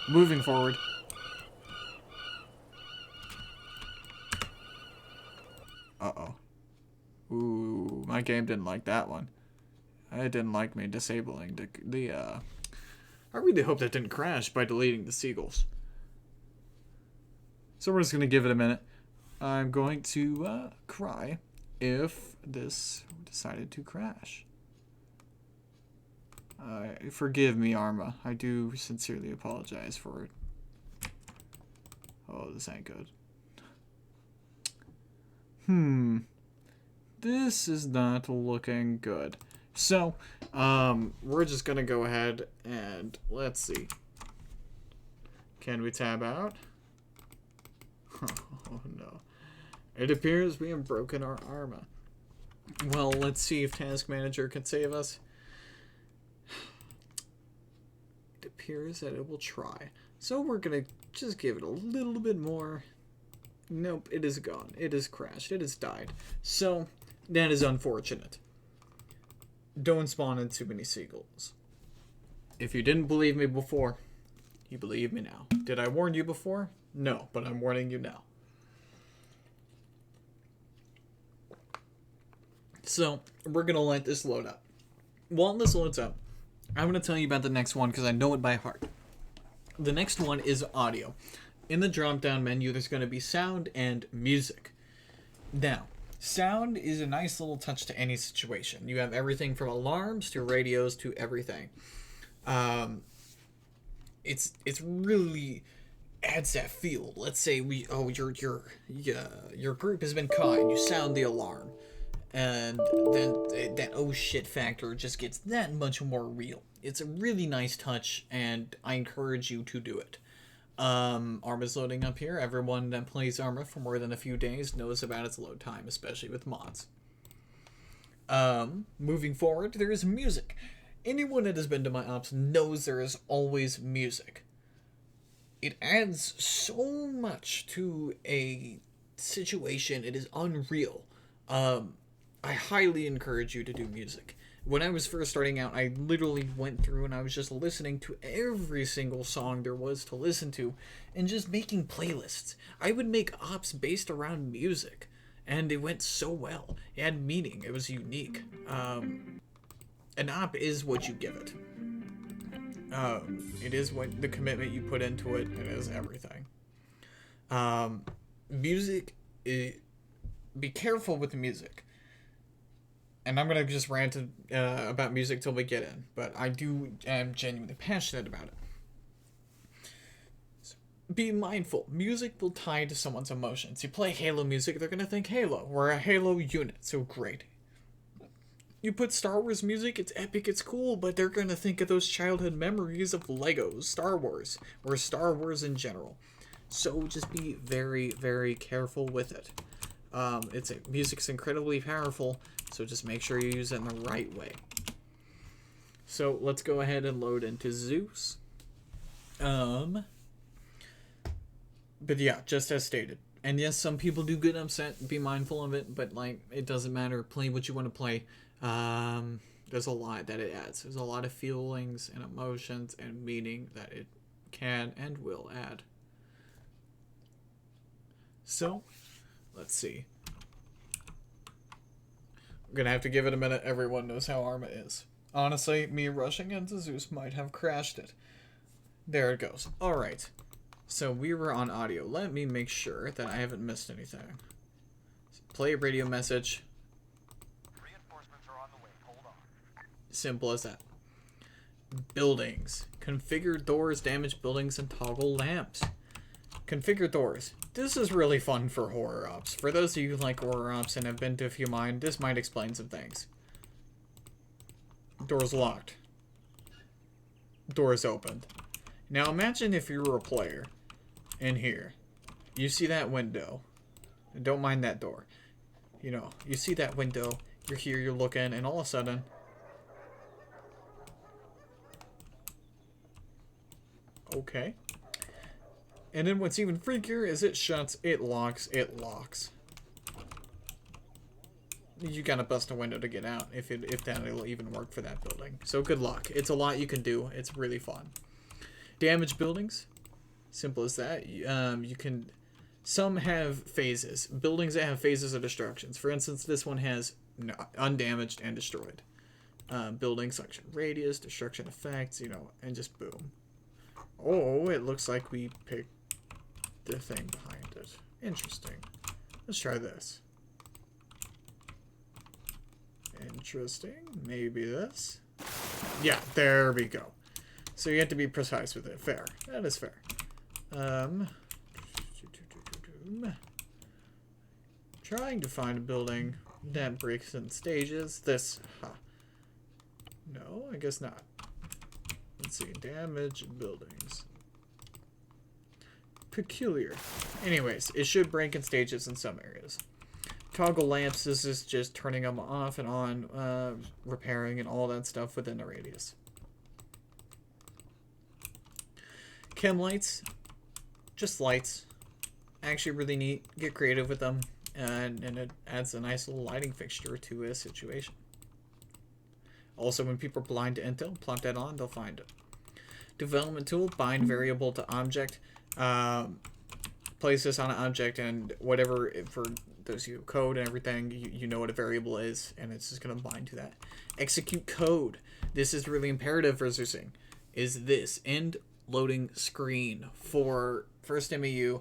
Moving forward. Uh-oh. Ooh, my game didn't like that one. It didn't like me disabling I really hope that didn't crash by deleting the seagulls. So we're just going to give it a minute. I'm going to cry if this decided to crash. Forgive me, Arma. I do sincerely apologize for it. Oh, this ain't good. This is not looking good. So, we're just gonna go ahead and let's see. Can we tab out? Oh no. It appears we have broken our Arma. Well, let's see if Task Manager can save us. It appears that it will try. So we're gonna just give it a little bit more. Nope, it is gone. It has crashed. It has died. So, That is unfortunate. Don't spawn in too many seagulls. If you didn't believe me before, you believe me now. Did I warn you before? No, but I'm warning you now. So, we're going to let this load up. While this loads up, I'm going to tell you about the next one because I know it by heart. The next one is audio. In the drop-down menu, there's going to be sound and music. Now, sound is a nice little touch to any situation. You have everything from alarms to radios to everything. It's really adds that feel. Let's say your group has been caught and you sound the alarm. And then that oh shit factor just gets that much more real. It's a really nice touch, and I encourage you to do it. Arma's loading up here. Everyone that plays Arma for more than a few days knows about its load time, especially with mods. Moving forward, there is music. Anyone that has been to my ops knows there is always music. It adds so much to a situation. It is unreal. I highly encourage you to do music. When I was first starting out, I literally went through and I was just listening to every single song there was to listen to and just making playlists. I would make ops based around music, and it went so well. It had meaning. It was unique. An op is what you give it. It is what the commitment you put into it. It is everything. Music, be careful with the music. And I'm going to just rant about music till we get in. But I am genuinely passionate about it. So be mindful. Music will tie to someone's emotions. You play Halo music, they're going to think Halo. We're a Halo unit, so great. You put Star Wars music, it's epic, it's cool, but they're going to think of those childhood memories of Legos, Star Wars, or Star Wars in general. So just be very, very careful with it. Music's incredibly powerful, so just make sure you use it in the right way. So let's go ahead and load into Zeus. But yeah, just as stated. And yes, some people do get upset, be mindful of it, but like, it doesn't matter, play what you want to play. There's a lot that it adds. There's a lot of feelings and emotions and meaning that it can and will add. So, let's see. I'm gonna have to give it a minute. Everyone knows how Arma is. Honestly, me rushing into Zeus might have crashed it. There it goes. Alright. So we were on audio. Let me make sure that I haven't missed anything. Play a radio message. Reinforcements are on the way. Hold on. Simple as that. Buildings. Configure doors, damage buildings, and toggle lamps. Configure doors. This is really fun for horror ops. For those of you who like horror ops and have been to a few mine, this might explain some things. Door's locked. Door's opened. Now imagine if you were a player in here. You see that window. And don't mind that door. You know, you see that window. You're here, you're looking, and all of a sudden... Okay. And then what's even freakier is it shuts, it locks, it locks. You gotta bust a window to get out if that'll even work for that building. So good luck. It's a lot you can do. It's really fun. Damage buildings. Simple as that. You can... Some have phases. Buildings that have phases of destructions. For instance, this one has undamaged and destroyed. Building selection radius, destruction effects, you know, and just boom. Oh, it looks like we picked the thing behind it. Interesting. Let's try this. Interesting. Maybe this. Yeah, there we go. So you have to be precise with it. Fair. That is fair. Trying to find a building that breaks in stages. This. Huh. No, I guess not. Let's see. Damage buildings. Peculiar. Anyways, it should break in stages in some areas. Toggle lamps, this is just turning them off and on, repairing and all that stuff within the radius. Chem lights, just lights. Actually really neat. Get creative with them. and it adds a nice little lighting fixture to a situation. Also, when people are blind to intel, plop that on, they'll find it. Development tool, bind variable to object. Place this on an object, and whatever, for those you code and everything, you know what a variable is, and it's just going to bind to that. Execute code. This is really imperative for Zeusing. Is this end loading screen for first MEU?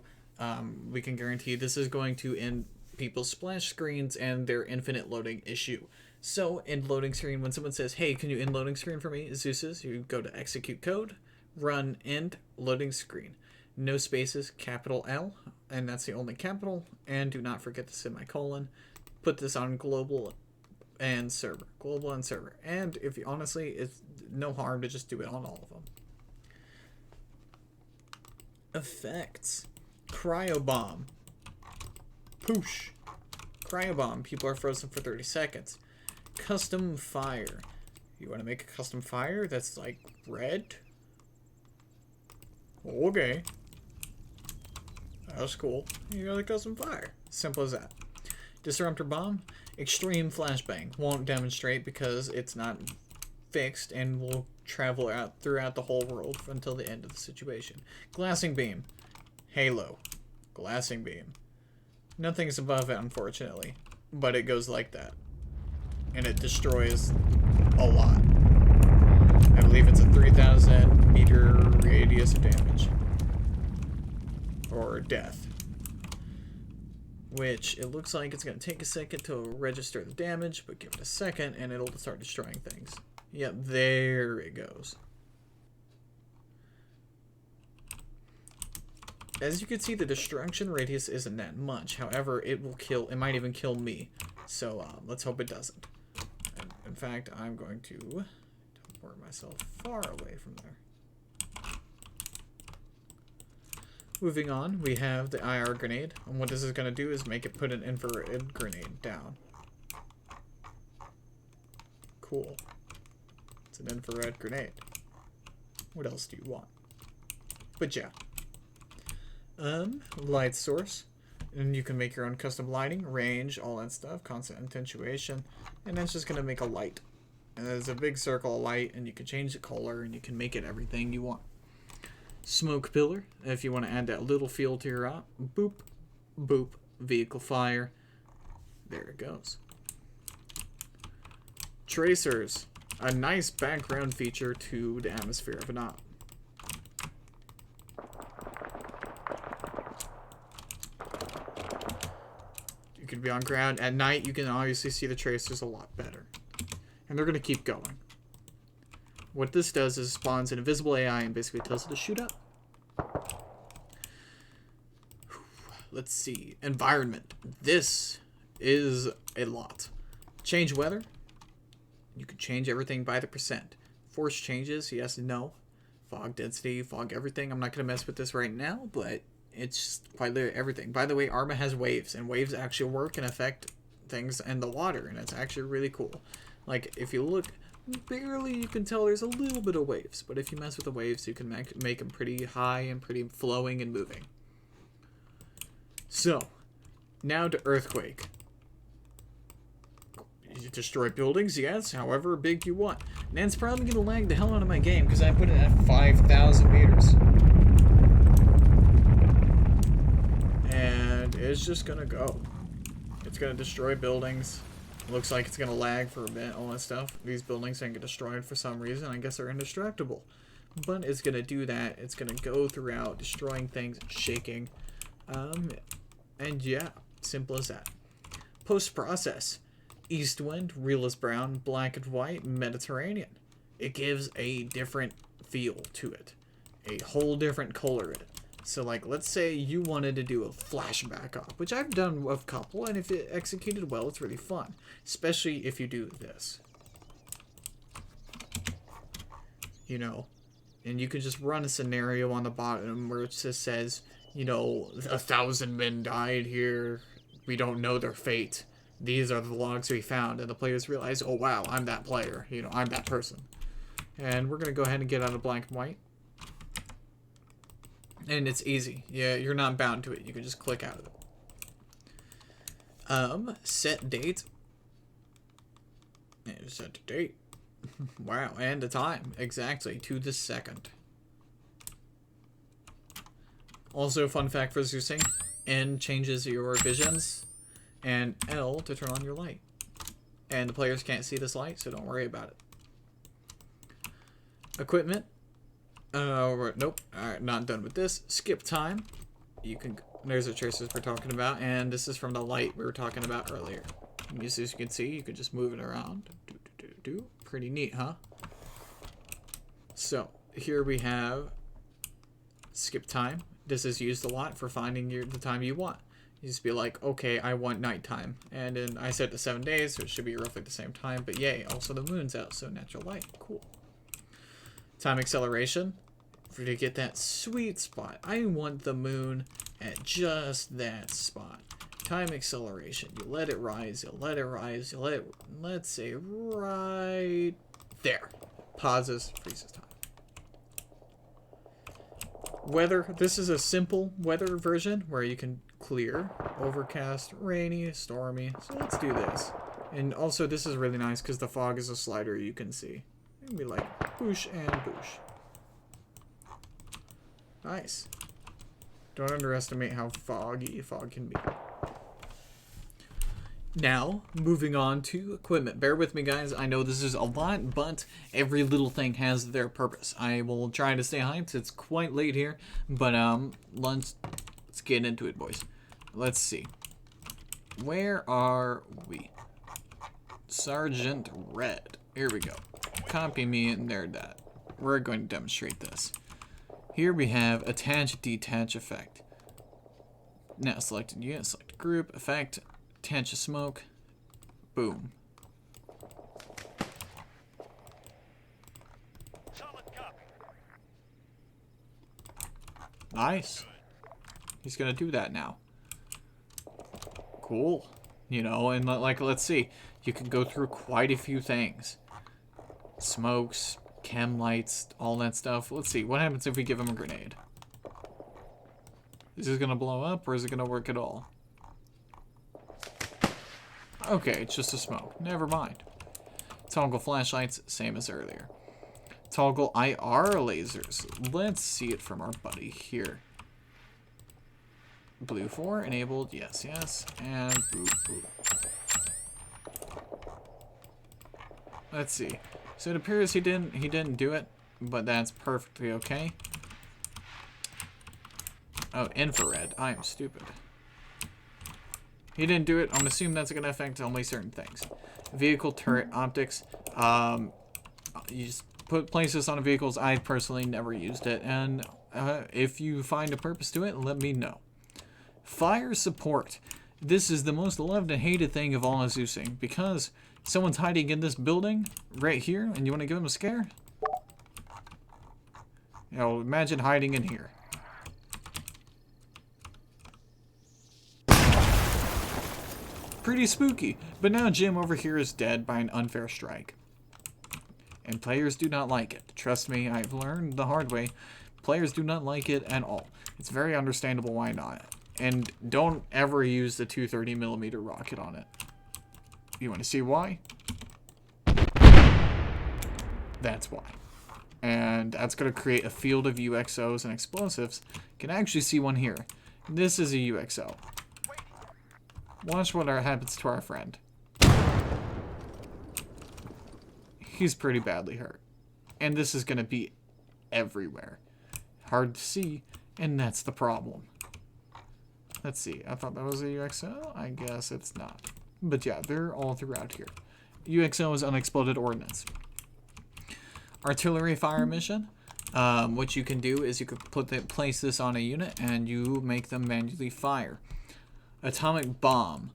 We can guarantee this is going to end people's splash screens and their infinite loading issue. So, end loading screen, when someone says, hey, can you end loading screen for me, Zeus's, you go to execute code, run end loading screen. No spaces, capital L, and that's the only capital, and do not forget the semicolon. Put this on global and server. Global and server. And if you honestly, it's no harm to just do it on all of them. Effects. Cryobomb. Poosh. Cryobomb. People are frozen for 30 seconds. Custom fire. You want to make a custom fire that's like red? Okay. That's cool. You got a custom fire. Simple as that. Disruptor bomb. Extreme flashbang. Won't demonstrate because it's not fixed and will travel out throughout the whole world until the end of the situation. Glassing beam. Halo. Glassing beam. Nothing's above it, unfortunately. But it goes like that. And it destroys a lot. I believe it's a 3,000 meter radius of damage. Or death. Which, it looks like it's going to take a second to register the damage, but give it a second and it'll start destroying things. Yep, there it goes. As you can see, the destruction radius isn't that much. However, it will kill, it might even kill me. So, let's hope it doesn't. And in fact, I'm going to teleport myself far away from there. Moving on, we have the IR grenade, and what this is going to do is make it put an infrared grenade down. Cool. It's an infrared grenade. What else do you want? But yeah. Light source. And you can make your own custom lighting, range, all that stuff, constant attenuation, and that's just going to make a light. And there's a big circle of light, and you can change the color, and you can make it everything you want. Smoke pillar, if you want to add that little feel to your op. Boop, boop, vehicle fire. There it goes. Tracers, a nice background feature to the atmosphere of an op. You could be on ground. At night, you can obviously see the tracers a lot better. And they're going to keep going. What this does is spawns an invisible AI and basically tells it to shoot up. Let's see. Environment. This is a lot. Change weather. You can change everything by the percent. Force changes, yes and no. Fog density, fog everything. I'm not going to mess with this right now, but it's quite literally everything. By the way, Arma has waves, and waves actually work and affect things in the water, and it's actually really cool. Like, if you look... barely you can tell there's a little bit of waves, but if you mess with the waves, you can make them pretty high and pretty flowing and moving. So, now to earthquake. You destroy buildings, yes, however big you want. And it's probably going to lag the hell out of my game because I put it at 5,000 meters. And it's just going to go. It's going to destroy buildings. Looks like it's going to lag for a bit, all that stuff. These buildings didn't get destroyed for some reason. I guess they're indestructible. But it's going to do that. It's going to go throughout, destroying things, shaking. And yeah, simple as that. Post-process. East wind, realist brown, black and white, Mediterranean. It gives a different feel to it. A whole different color in it. So, like, let's say you wanted to do a flashback op, which I've done a couple, and if it executed well, it's really fun. Especially if you do this. You know, and you can just run a scenario on the bottom where it just says, you know, 1,000 men died here. We don't know their fate. These are the logs we found. And the players realize, oh, wow, I'm that player. You know, I'm that person. And we're going to go ahead and get out of black and white. And it's easy. Yeah, you're not bound to it. You can just click out of it. Set date. And set date. Wow, and the time. Exactly, to the second. Also, fun fact for Zeusing. N changes your visions. And L to turn on your light. And the players can't see this light, so don't worry about it. Equipment. Nope. Alright, not done with this. Skip time. You can. There's the traces we're talking about, and this is from the light we were talking about earlier. As you can see, you can just move it around. Pretty neat, huh? So here we have skip time. This is used a lot for finding the time you want. You just be like, okay, I want nighttime, and then I set it to 7 days, so it should be roughly the same time. But yay, also the moon's out, so natural light, cool. Time acceleration. To get that sweet spot. I want the moon at just that spot. Time acceleration. You let it rise, you let it rise, you let it, let's say right there. Pauses, freezes time. Weather. This is a simple weather version where you can clear, overcast, rainy, stormy. So let's do this. And also this is really nice because the fog is a slider you can see. It'd be like boosh and boosh. Nice. Don't underestimate how foggy fog can be. Now, moving on to equipment. Bear with me, guys. I know this is a lot, but every little thing has their purpose. I will try to stay hyped. It's quite late here, but let's get into it, boys. Let's see. Where are we? Sergeant Red. Here we go. Copy me and there that. We're going to demonstrate this. Here we have attach, detach effect. Now selected unit, select group, effect, attach a smoke, boom. Solid copy. Nice. He's gonna do that now. Cool. You know, and like, let's see. You can go through quite a few things. Smokes, chem lights, all that stuff. Let's see. What happens if we give him a grenade? Is this gonna blow up or is it gonna work at all? Okay, it's just a smoke. Never mind. Toggle flashlights, same as earlier. Toggle IR lasers. Let's see it from our buddy here. Blue 4 enabled. Yes, yes. And boop, boop. Let's see. So it appears he didn't do it, but that's perfectly okay. Oh, infrared. I am stupid. He didn't do it. I'm assuming that's going to affect only certain things. Vehicle turret optics. You just place this on vehicles. I personally never used it, and if you find a purpose to it, let me know. Fire support. This is the most loved and hated thing of all Zeusing, because someone's hiding in this building right here, and you want to give them a scare? You know, imagine hiding in here. Pretty spooky, but now Jim over here is dead by an unfair strike. And players do not like it. Trust me, I've learned the hard way. Players do not like it at all. It's very understandable why not. And don't ever use the 230mm rocket on it. You want to see why? That's why. And that's going to create a field of UXOs and explosives. You can actually see one here. This is a UXO. Watch what happens to our friend. He's pretty badly hurt. And this is going to be everywhere. Hard to see, and that's the problem. Let's see. I thought that was a UXO. I guess it's not. But yeah, they're all throughout here. UXO is unexploded ordnance. Artillery fire mission. What you can do is you could place this on a unit and you make them manually fire. Atomic bomb.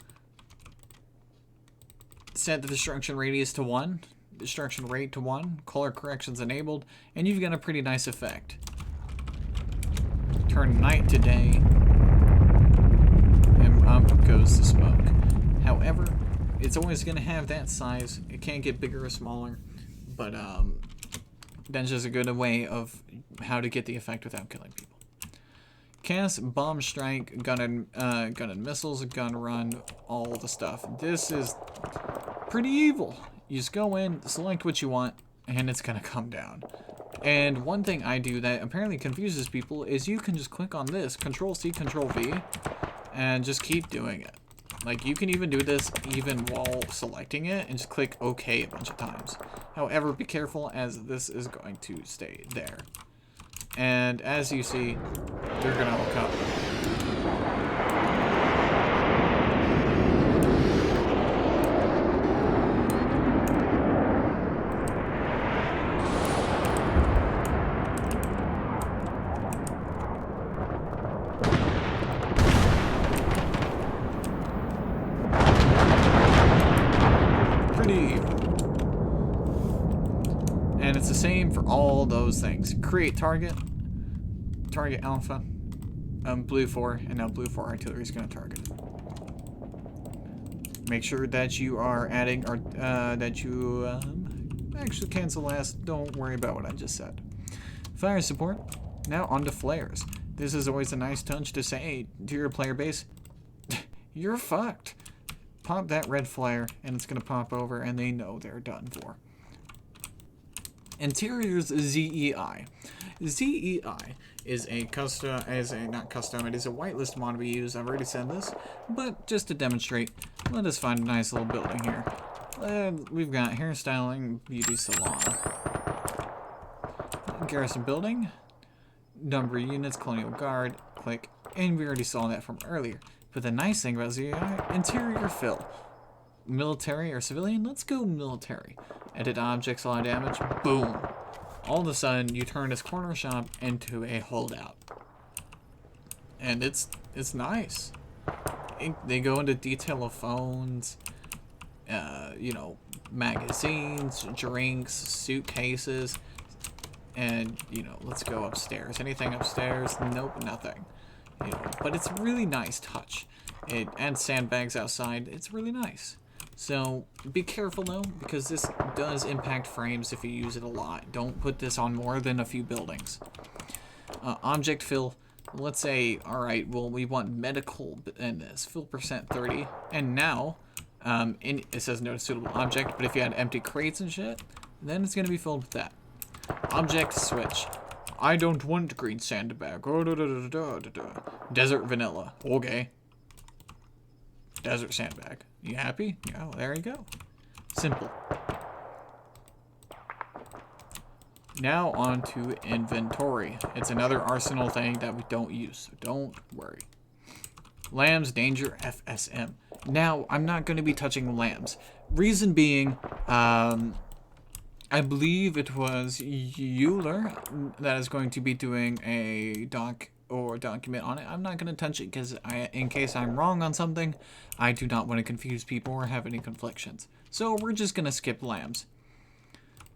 Set the destruction radius to 1. Destruction rate to 1. Color corrections enabled. And you've got a pretty nice effect. Turn night to day. And up goes the smoke. However, it's always going to have that size. It can't get bigger or smaller. But that's just a good way of how to get the effect without killing people. Cast, bomb strike, gun and missiles, gun run, all the stuff. This is pretty evil. You just go in, select what you want, and it's gonna come down. And one thing I do that apparently confuses people is you can just click on this, Control C, Control V, and just keep doing it. Like, you can even do this even while selecting it and just click OK a bunch of times. However, be careful as this is going to stay there. And as you see, they're gonna hook up. And it's the same for all those things. Create target, target alpha, blue 4, and now blue 4 artillery is going to target. Make sure that you are adding, or that you actually cancel last. Don't worry about what I just said. Fire support. Now on to flares. This is always a nice touch to say to your player base, you're fucked. Pop that red flare, and it's going to pop over, and they know they're done for. Interiors ZEI. ZEI is a custom, it is a whitelist mod we use. I've already said this, but just to demonstrate, let us find a nice little building here. We've got hairstyling, beauty salon, garrison building, number of units, colonial guard, click, and we already saw that from earlier. But the nice thing about ZEI, interior fill. Military or civilian? Let's go military. Edit objects, a lot of damage. Boom. All of a sudden, you turn this corner shop into a holdout. And it's nice. They go into detail of phones, you know, magazines, drinks, suitcases, and, you know, let's go upstairs. Anything upstairs? Nope, nothing. You know, but it's a really nice touch. It adds sandbags outside. It's really nice. So be careful though, because this does impact frames if you use it a lot. Don't put this on more than a few buildings. Object fill. Let's say, all right, well, we want medical in this. Fill percent 30. And now, it says no suitable object, but if you had empty crates and shit, then it's going to be filled with that. Object switch. I don't want green sandbag. Oh, Desert vanilla. Okay. Desert sandbag. You happy? Yeah, well, there you go. Simple. Now on to inventory. It's another arsenal thing that we don't use, so don't worry. Lambs, danger, FSM. Now, I'm not going to be touching lambs. Reason being, I believe it was Euler that is going to be doing a document on it. I'm not going to touch it because in case I'm wrong on something, I do not want to confuse people or have any conflictions. So we're just going to skip lambs.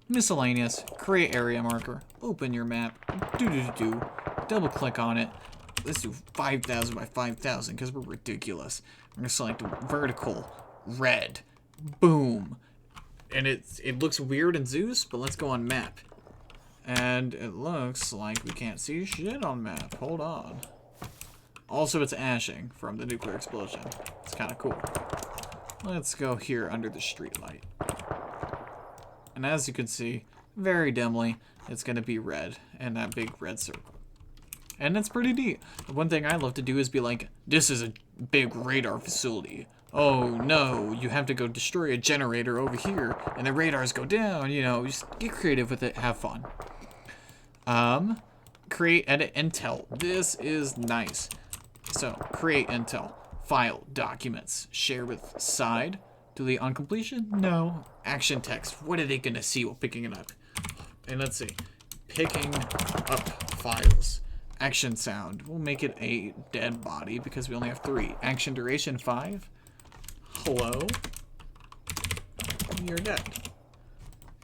Miscellaneous, create area marker, open your map, double click on it. Let's do 5,000 by 5,000 because we're ridiculous. We're going to select vertical, red, boom. And it looks weird in Zeus, but let's go on map. And it looks like we can't see shit on map. Hold on. Also, it's ashing from the nuclear explosion. It's kind of cool. Let's go here under the street light. And as you can see, very dimly, it's going to be red. And that big red circle. And it's pretty neat. One thing I love to do is be like, this is a big radar facility. Oh no, you have to go destroy a generator over here, and the radars go down, you know, just get creative with it, have fun. Create, edit, intel. This is nice. So, create intel. File, documents, share with side. Delete on completion? No. Action text. What are they gonna see while picking it up? And let's see. Picking up files. Action sound. We'll make it a dead body because we only have 3. Action duration 5. Hello? You're dead.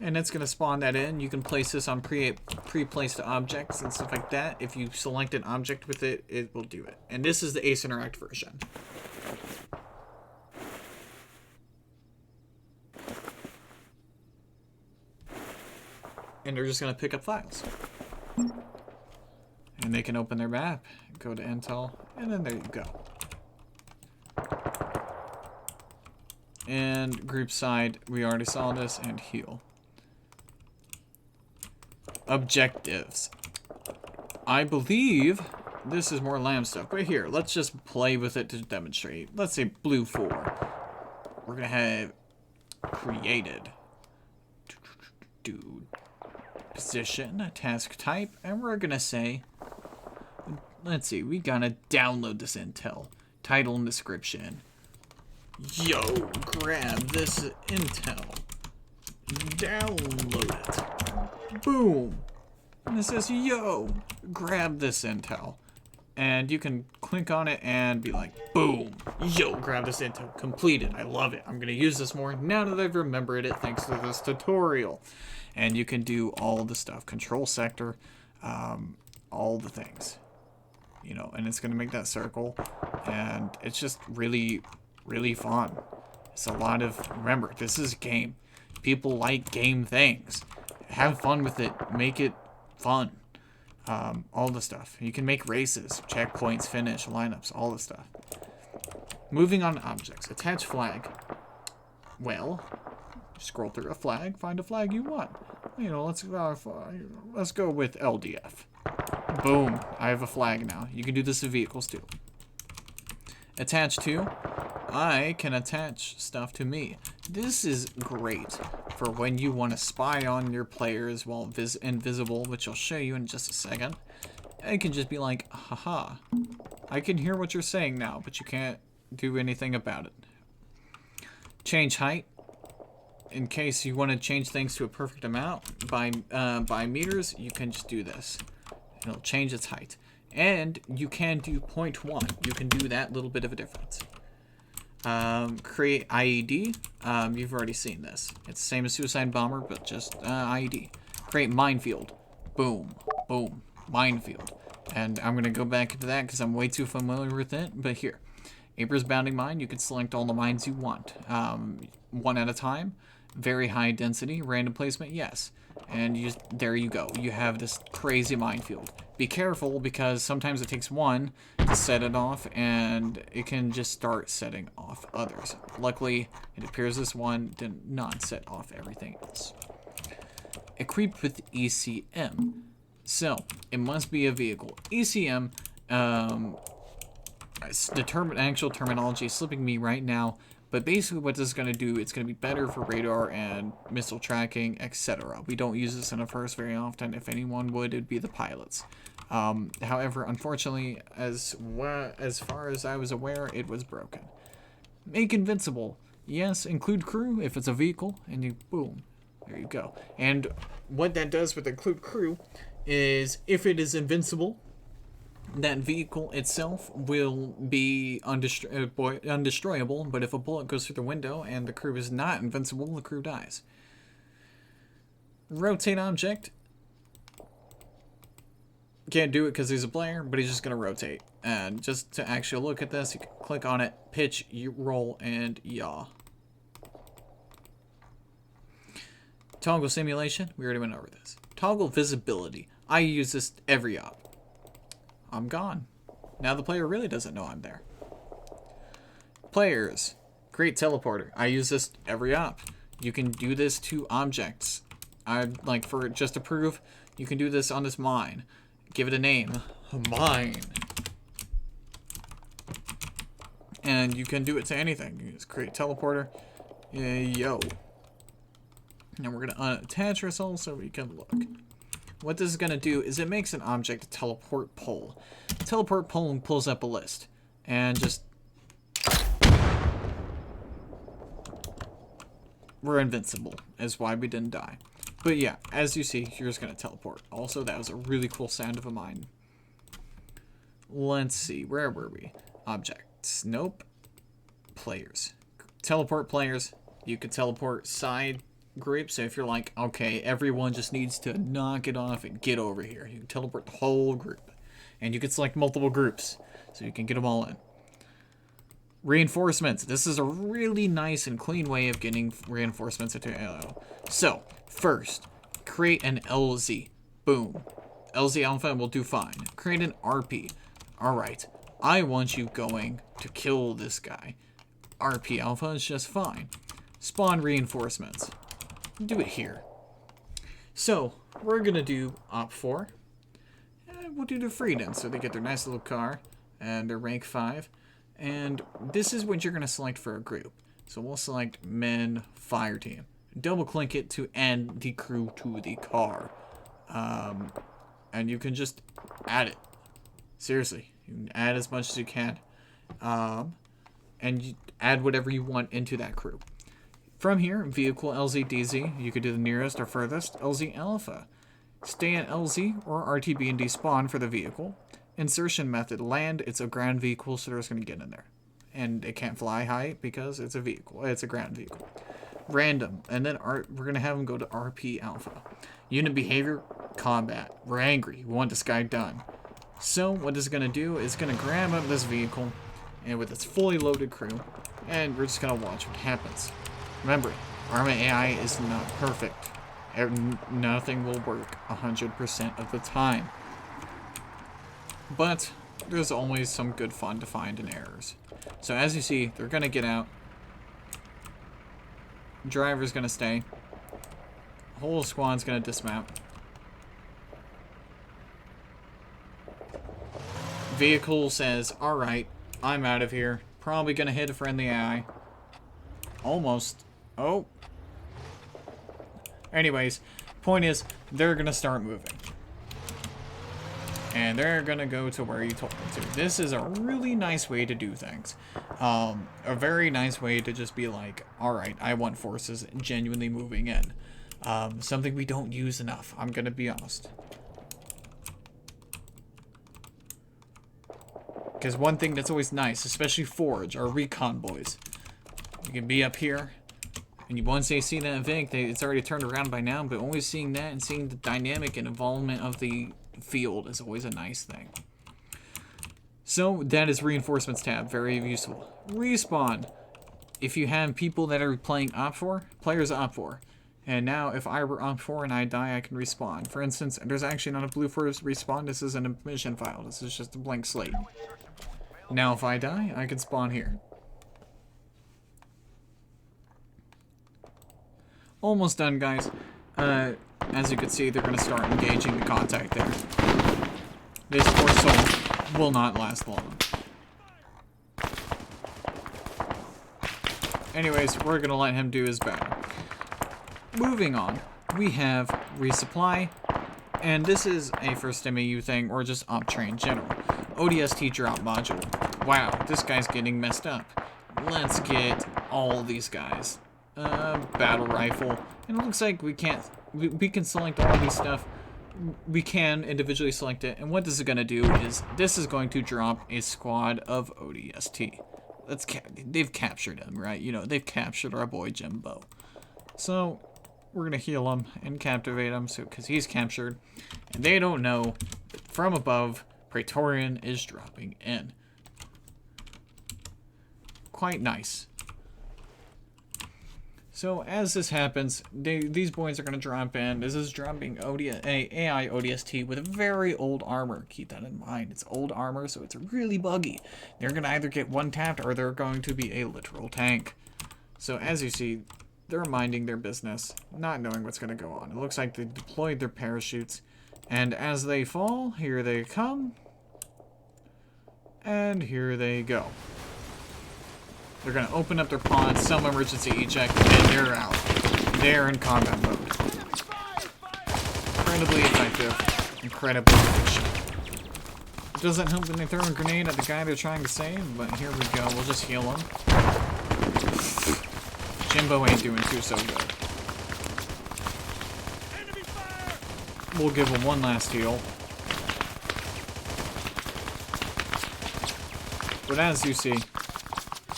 And it's going to spawn that in. You can place this on pre-placed objects and stuff like that. If you select an object with it, it will do it. And this is the Ace Interact version. And they're just going to pick up files. And they can open their map, go to Intel, and then there you go. And group side, we already saw this, and heal. Objectives. I believe this is more lamb stuff, but here, let's just play with it to demonstrate. Let's say blue 4. We're gonna have created. Dude. Position, task type, and we're gonna say, let's see, we gotta download this intel. Title and description. Yo, grab this intel. Download it. Boom. And it says, yo, grab this intel. And you can click on it and be like, boom. Yo, grab this intel. Completed. I love it. I'm going to use this more now that I've remembered it thanks to this tutorial. And you can do all the stuff. Control sector. All the things. You know, and it's going to make that circle. And it's just really, really fun. It's a lot of, remember, this is a game. People like game things. Have fun with it. Make it fun. All the stuff. You can make races, checkpoints, finish, lineups, all the stuff. Moving on to objects. Attach flag. Well, scroll through a flag, find a flag you want. You know, let's go with LDF. Boom. I have a flag now. You can do this to vehicles too. Attach to. I can attach stuff to me. This is great for when you want to spy on your players while invisible, which I'll show you in just a second. It can just be like, haha, I can hear what you're saying now, but you can't do anything about it. Change height. In case you want to change things to a perfect amount by meters, you can just do this. It'll change its height. And you can do 0.1. You can do that little bit of a difference. Create IED. You've already seen this. It's the same as Suicide Bomber, but just IED. Create minefield. Boom. Boom. Minefield. And I'm going to go back into that because I'm way too familiar with it. But here. April's Bounding Mine. You can select all the mines you want. One at a time. Very high density. Random placement. Yes. And there you go. You have this crazy minefield. Be careful because sometimes it takes one to set it off and it can just start setting off others. Luckily, it appears this one did not set off everything else. Equipped with ECM. So, it must be a vehicle. ECM, the actual terminology is slipping me right now. But basically what this is going to do, it's going to be better for radar and missile tracking, etc. We don't use this in a first very often. If anyone would, it would be the pilots. However, unfortunately, as far as I was aware, it was broken. Make invincible. Yes, include crew if it's a vehicle, and you, boom, there you go. And what that does with include crew is if it is invincible, that vehicle itself will be undestroyable, but if a bullet goes through the window and the crew is not invincible, the crew dies. Rotate object. Can't do it because he's a player, but he's just going to rotate. And just to actually look at this, you can click on it, pitch, you roll, and yaw. Toggle simulation. We already went over this. Toggle visibility. I use this every op. I'm gone. Now the player really doesn't know I'm there. Players. Create teleporter. I use this every op. You can do this to objects. Like for just to prove, you can do this on this mine. Give it a name. Mine. And you can do it to anything. You just create teleporter. Yo. Now we're going to unattach ourselves so we can look. What this is going to do is it makes an object a teleport pole. Teleport pole pulls up a list. And just... we're invincible, is why we didn't die. But yeah, as you see, you're just going to teleport. Also, that was a really cool sound of a mine. Let's see, where were we? Objects. Nope. Players. Teleport players. You could teleport side group, so if you're like, okay, everyone just needs to knock it off and get over here, you can teleport the whole group, and you can select multiple groups so you can get them all in. Reinforcements. This is a really nice and clean way of getting reinforcements into AO. So first, create an LZ. Boom. LZ Alpha will do fine. Create an RP. Alright, I want you going to kill this guy. RP Alpha is just fine. Spawn reinforcements. Do it here. So, we're gonna do Op4. And we'll do the Freedom, so they get their nice little car. And their rank 5. And this is what you're gonna select for a group. So we'll select Men Fire Team. Double click it to add the crew to the car. And you can just add it. Seriously, you can add as much as you can. And you add whatever you want into that crew. From here, vehicle LZ-DZ, you could do the nearest or furthest. LZ Alpha. Stay at LZ or RTB and despawn for the vehicle. Insertion method, land, it's a ground vehicle, so they're just going to get in there. And it can't fly high because it's a vehicle. It's a ground vehicle. Random, and then we're going to have them go to RP Alpha. Unit behavior, combat. We're angry. We want this guy done. So what it's going to do is going to grab up this vehicle and with its fully loaded crew, and we're just going to watch what happens. Remember, Arma AI is not perfect. Nothing will work 100% of the time. But there's always some good fun to find in errors. So as you see, they're going to get out. Driver's going to stay. Whole squad's going to dismount. Vehicle says, alright, I'm out of here. Probably going to hit a friendly AI. Almost. Oh. Anyways, point is, they're going to start moving. And they're going to go to where you told them to. This is a really nice way to do things. A very nice way to just be like, alright, I want forces genuinely moving in. Something we don't use enough, I'm going to be honest. Because one thing that's always nice, especially Forge, our recon boys. You can be up here, and once they see that Vic, it's already turned around by now, but always seeing that and seeing the dynamic and involvement of the field is always a nice thing. So that is reinforcements tab, very useful. Respawn. If you have people that are playing Op4, players Op4. And now if I were Op4 and I die, I can respawn. For instance, there's actually not a blue for respawn, this isn't a mission file, this is just a blank slate. Now if I die, I can spawn here. Almost done, guys. As you can see, they're going to start engaging the contact there. This poor soul will not last long. Anyways, we're going to let him do his battle. Moving on, we have resupply, and this is a first MEU thing, or just op train general. ODST drop module. Wow, this guy's getting messed up. Let's get all these guys. Battle rifle, and it looks like we can select all these stuff. We can individually select it, and what this is going to do is this is going to drop a squad of ODST. They've captured him, right? You know, they've captured our boy Jimbo. So we're going to heal him and captivate him, because he's captured, and they don't know that from above Praetorian is dropping in. Quite nice. So as this happens, these boys are going to drop in. This is dropping AI ODST with very old armor. Keep that in mind. It's old armor, so it's really buggy. They're going to either get one-tapped or they're going to be a literal tank. So as you see, they're minding their business, not knowing what's going to go on. It looks like they deployed their parachutes. And as they fall, here they come. And here they go. They're going to open up their pods, some emergency eject, and they're out. They're in combat mode. Incredibly effective. Incredibly efficient. It doesn't help when they throw a grenade at the guy they're trying to save, but here we go. We'll just heal him. Jimbo ain't doing so good. We'll give him one last heal. But as you see,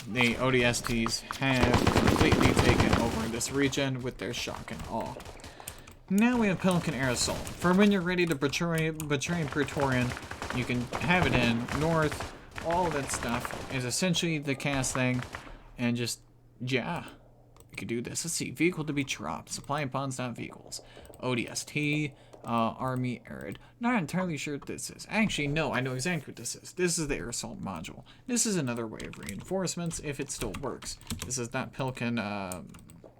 the ODSTs have completely taken over this region with their shock and awe. Now we have Pelican Air Assault. For when you're ready to betray Praetorian, you can have it in north. All that stuff is essentially the cast thing, and just, yeah, you can do this. Let's see, vehicle to be dropped. Supply and pods, not vehicles. ODST, Army Arid. Not entirely sure what this is. Actually, no, I know exactly what this is. This is the air assault module. This is another way of reinforcements if it still works. This is not Pelican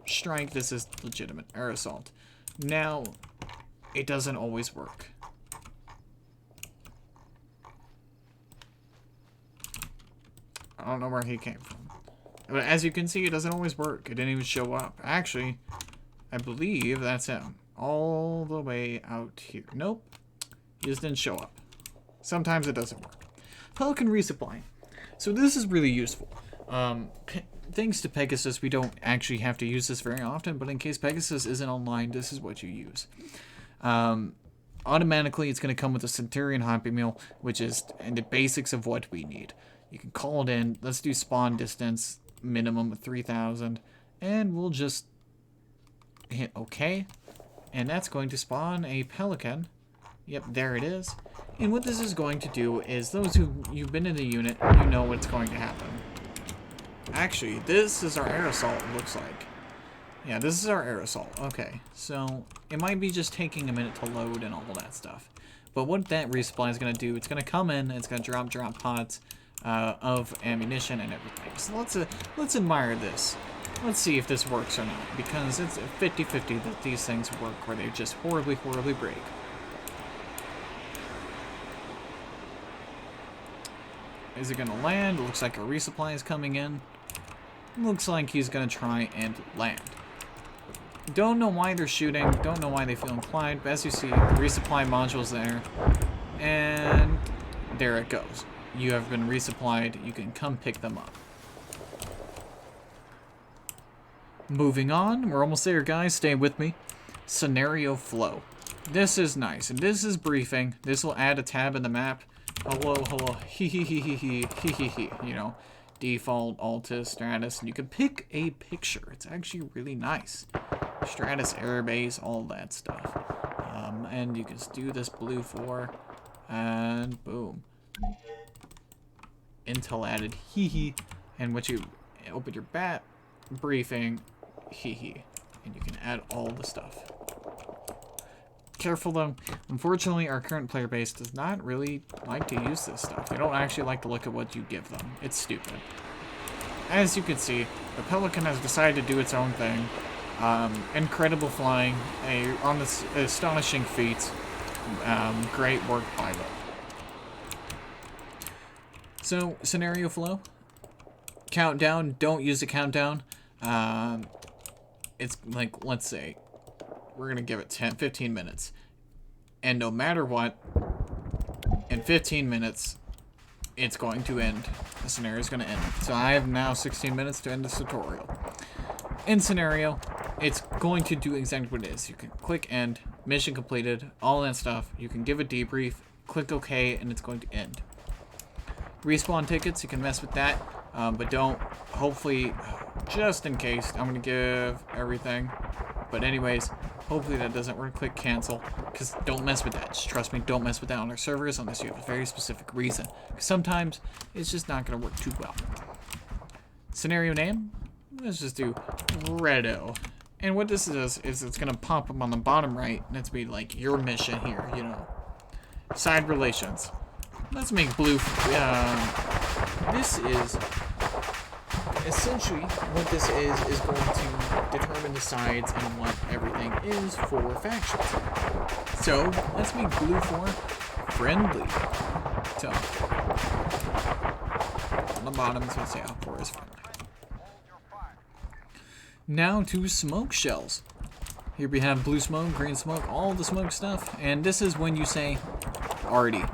Strike. This is legitimate air assault. Now, it doesn't always work. I don't know where he came from. But as you can see, it doesn't always work. It didn't even show up. Actually, I believe that's him. All the way out here. Nope. He just didn't show up. Sometimes it doesn't work. Pelican resupply. So this is really useful. Thanks to Pegasus, we don't actually have to use this very often, but in case Pegasus isn't online, this is what you use. Automatically, it's going to come with a Centurion Happy Meal, which is the basics of what we need. You can call it in. Let's do spawn distance, minimum of 3,000, and we'll just hit OK. And that's going to spawn a Pelican. Yep, there it is. And what this is going to do is, those you've been in the unit, you know what's going to happen. Actually, this is our air assault, it looks like. Yeah, this is our air assault. Okay, so it might be just taking a minute to load and all that stuff. But what that resupply is going to do, it's going to come in, and it's going to drop pods of ammunition and everything. So let's admire this. Let's see if this works or not, because it's 50-50 that these things work, or they just horribly break. Is it going to land? It looks like a resupply is coming in. Looks like he's going to try and land. Don't know why they're shooting. Don't know why they feel inclined. But as you see, the resupply module's there. And there it goes. You have been resupplied. You can come pick them up. Moving on. We're almost there, guys. Stay with me. Scenario flow. This is nice. And this is briefing. This will add a tab in the map. Hello, he, you know, default, Altus, Stratus, and you can pick a picture. It's actually really nice. Stratus, Airbase, all that stuff. And you can do this blue 4, and boom. Intel added, and once you open your bat, briefing, and you can add all the stuff. Careful though, unfortunately our current player base does not really like to use this stuff. They don't actually like to look at what you give them. It's stupid. As you can see, the Pelican has decided to do its own thing. Incredible flying, on this astonishing feat. Great work by them. So, scenario flow. Countdown, don't use the countdown. It's like, let's say, we're going to give it 15 minutes. And no matter what, in 15 minutes, it's going to end. The scenario is going to end. So I have now 16 minutes to end this tutorial. In scenario, it's going to do exactly what it is. You can click end, mission completed, all that stuff. You can give a debrief, click OK, and it's going to end. Respawn tickets, you can mess with that, but don't. Hopefully, just in case, I'm going to give everything. But anyways, hopefully that doesn't work. Click cancel, because don't mess with that. Just trust me, don't mess with that on our servers unless you have a very specific reason. Because sometimes it's just not going to work too well. Scenario name, let's just do Redo. And what this is it's going to pop up on the bottom right, and it's be like your mission here, you know. Side relations. Let's make blue. This is essentially what this is going to determine the sides and what everything is for factions. So let's make blue for friendly. So on the bottom, it's going to say out for is friendly. Now to smoke shells. Here we have blue smoke, green smoke, all the smoke stuff, and this is when you say Artie.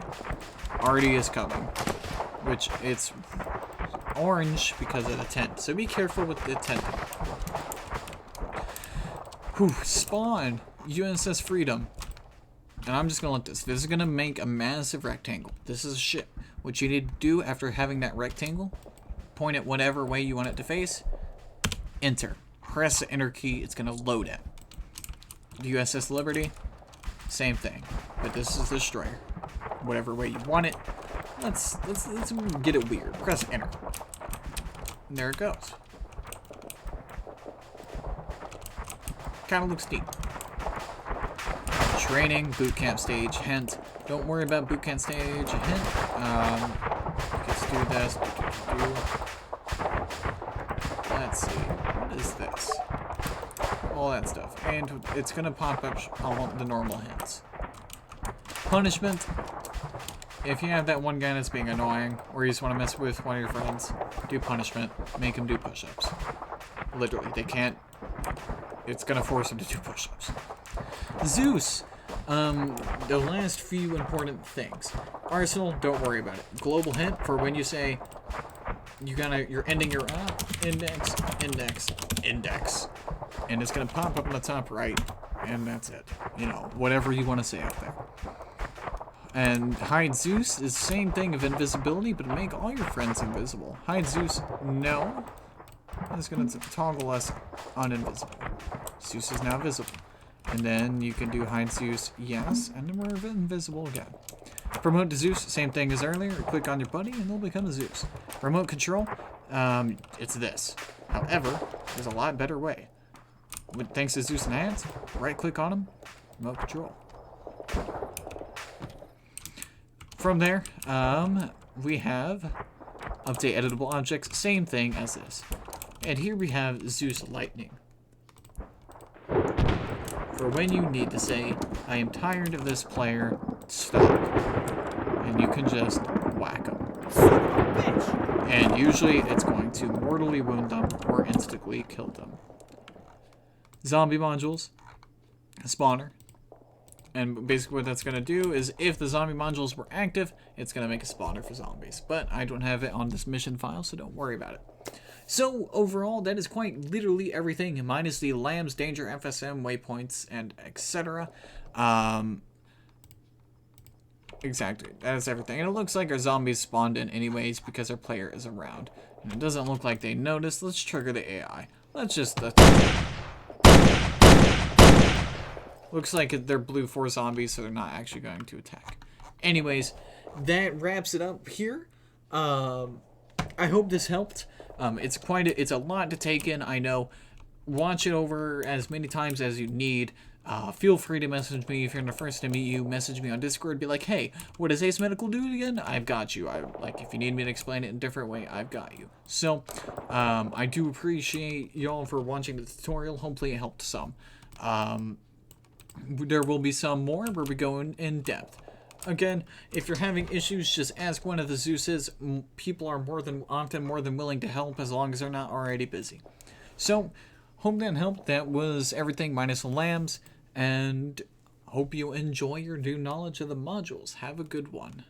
Artie is coming, which it's orange because of the tent. So be careful with the tent. Whew, spawn USS Freedom. And I'm just gonna let this is gonna make a massive rectangle. This is a ship. What you need to do after having that rectangle, point it whatever way you want it to face, enter. Press the enter key, it's gonna load it. USS Liberty, same thing. But this is the destroyer. Whatever way you want it. Let's get it weird. Press enter. And there it goes. Kind of looks neat. training, boot camp stage, hint. Don't worry about boot camp stage, hint. Let's do this. Let's see. What is this? All that stuff. And it's going to pop up all the normal hints. Punishment. If you have that one guy that's being annoying, or you just want to mess with one of your friends, do punishment. Make him do push-ups. Literally, they can't. It's going to force him to do push-ups. Zeus. The last few important things. Arsenal, don't worry about it. Global hint for when you say you're ending your index, and it's gonna pop up in the top right, and that's it. You know, whatever you want to say out there. And hide Zeus is the same thing of invisibility, but make all your friends invisible. Hide Zeus, no. It's gonna toggle us uninvisible. Zeus is now visible. And then you can do hide Zeus, yes, and then we're invisible again. Promote to Zeus, same thing as earlier. Click on your buddy and they'll become a Zeus. Remote control, it's this. However, there's a lot better way. Thanks to Zeus Enhance, right click on him, remote control. From there, we have update editable objects, same thing as this. And here we have Zeus Lightning. For when you need to say, I am tired of this player, stop. And you can just whack them. And usually it's going to mortally wound them or instantly kill them. Zombie modules, a spawner. And basically what that's going to do is if the zombie modules were active, it's going to make a spawner for zombies. But I don't have it on this mission file, so don't worry about it. So overall, that is quite literally everything, minus the lambs, danger, FSM, waypoints, and etc. Exactly, that is everything. And it looks like our zombies spawned in anyways because our player is around. And it doesn't look like they noticed. Let's trigger the AI. Looks like they're blue 4 zombies, so they're not actually going to attack. Anyways, that wraps it up here. I hope this helped. It's a lot to take in, I know. Watch it over as many times as you need. Feel free to message me if you're the first to meet you. Message me on Discord. Be like, hey, what does Ace Medical do again? I've got you. If you need me to explain it in a different way, I've got you. So, I do appreciate y'all for watching the tutorial. Hopefully it helped some. There will be some more where we go in depth. Again, if you're having issues, just ask one of the Zeuses. People are often more than willing to help as long as they're not already busy. So, hope that helped. That was everything minus the lambs. And hope you enjoy your new knowledge of the modules. Have a good one.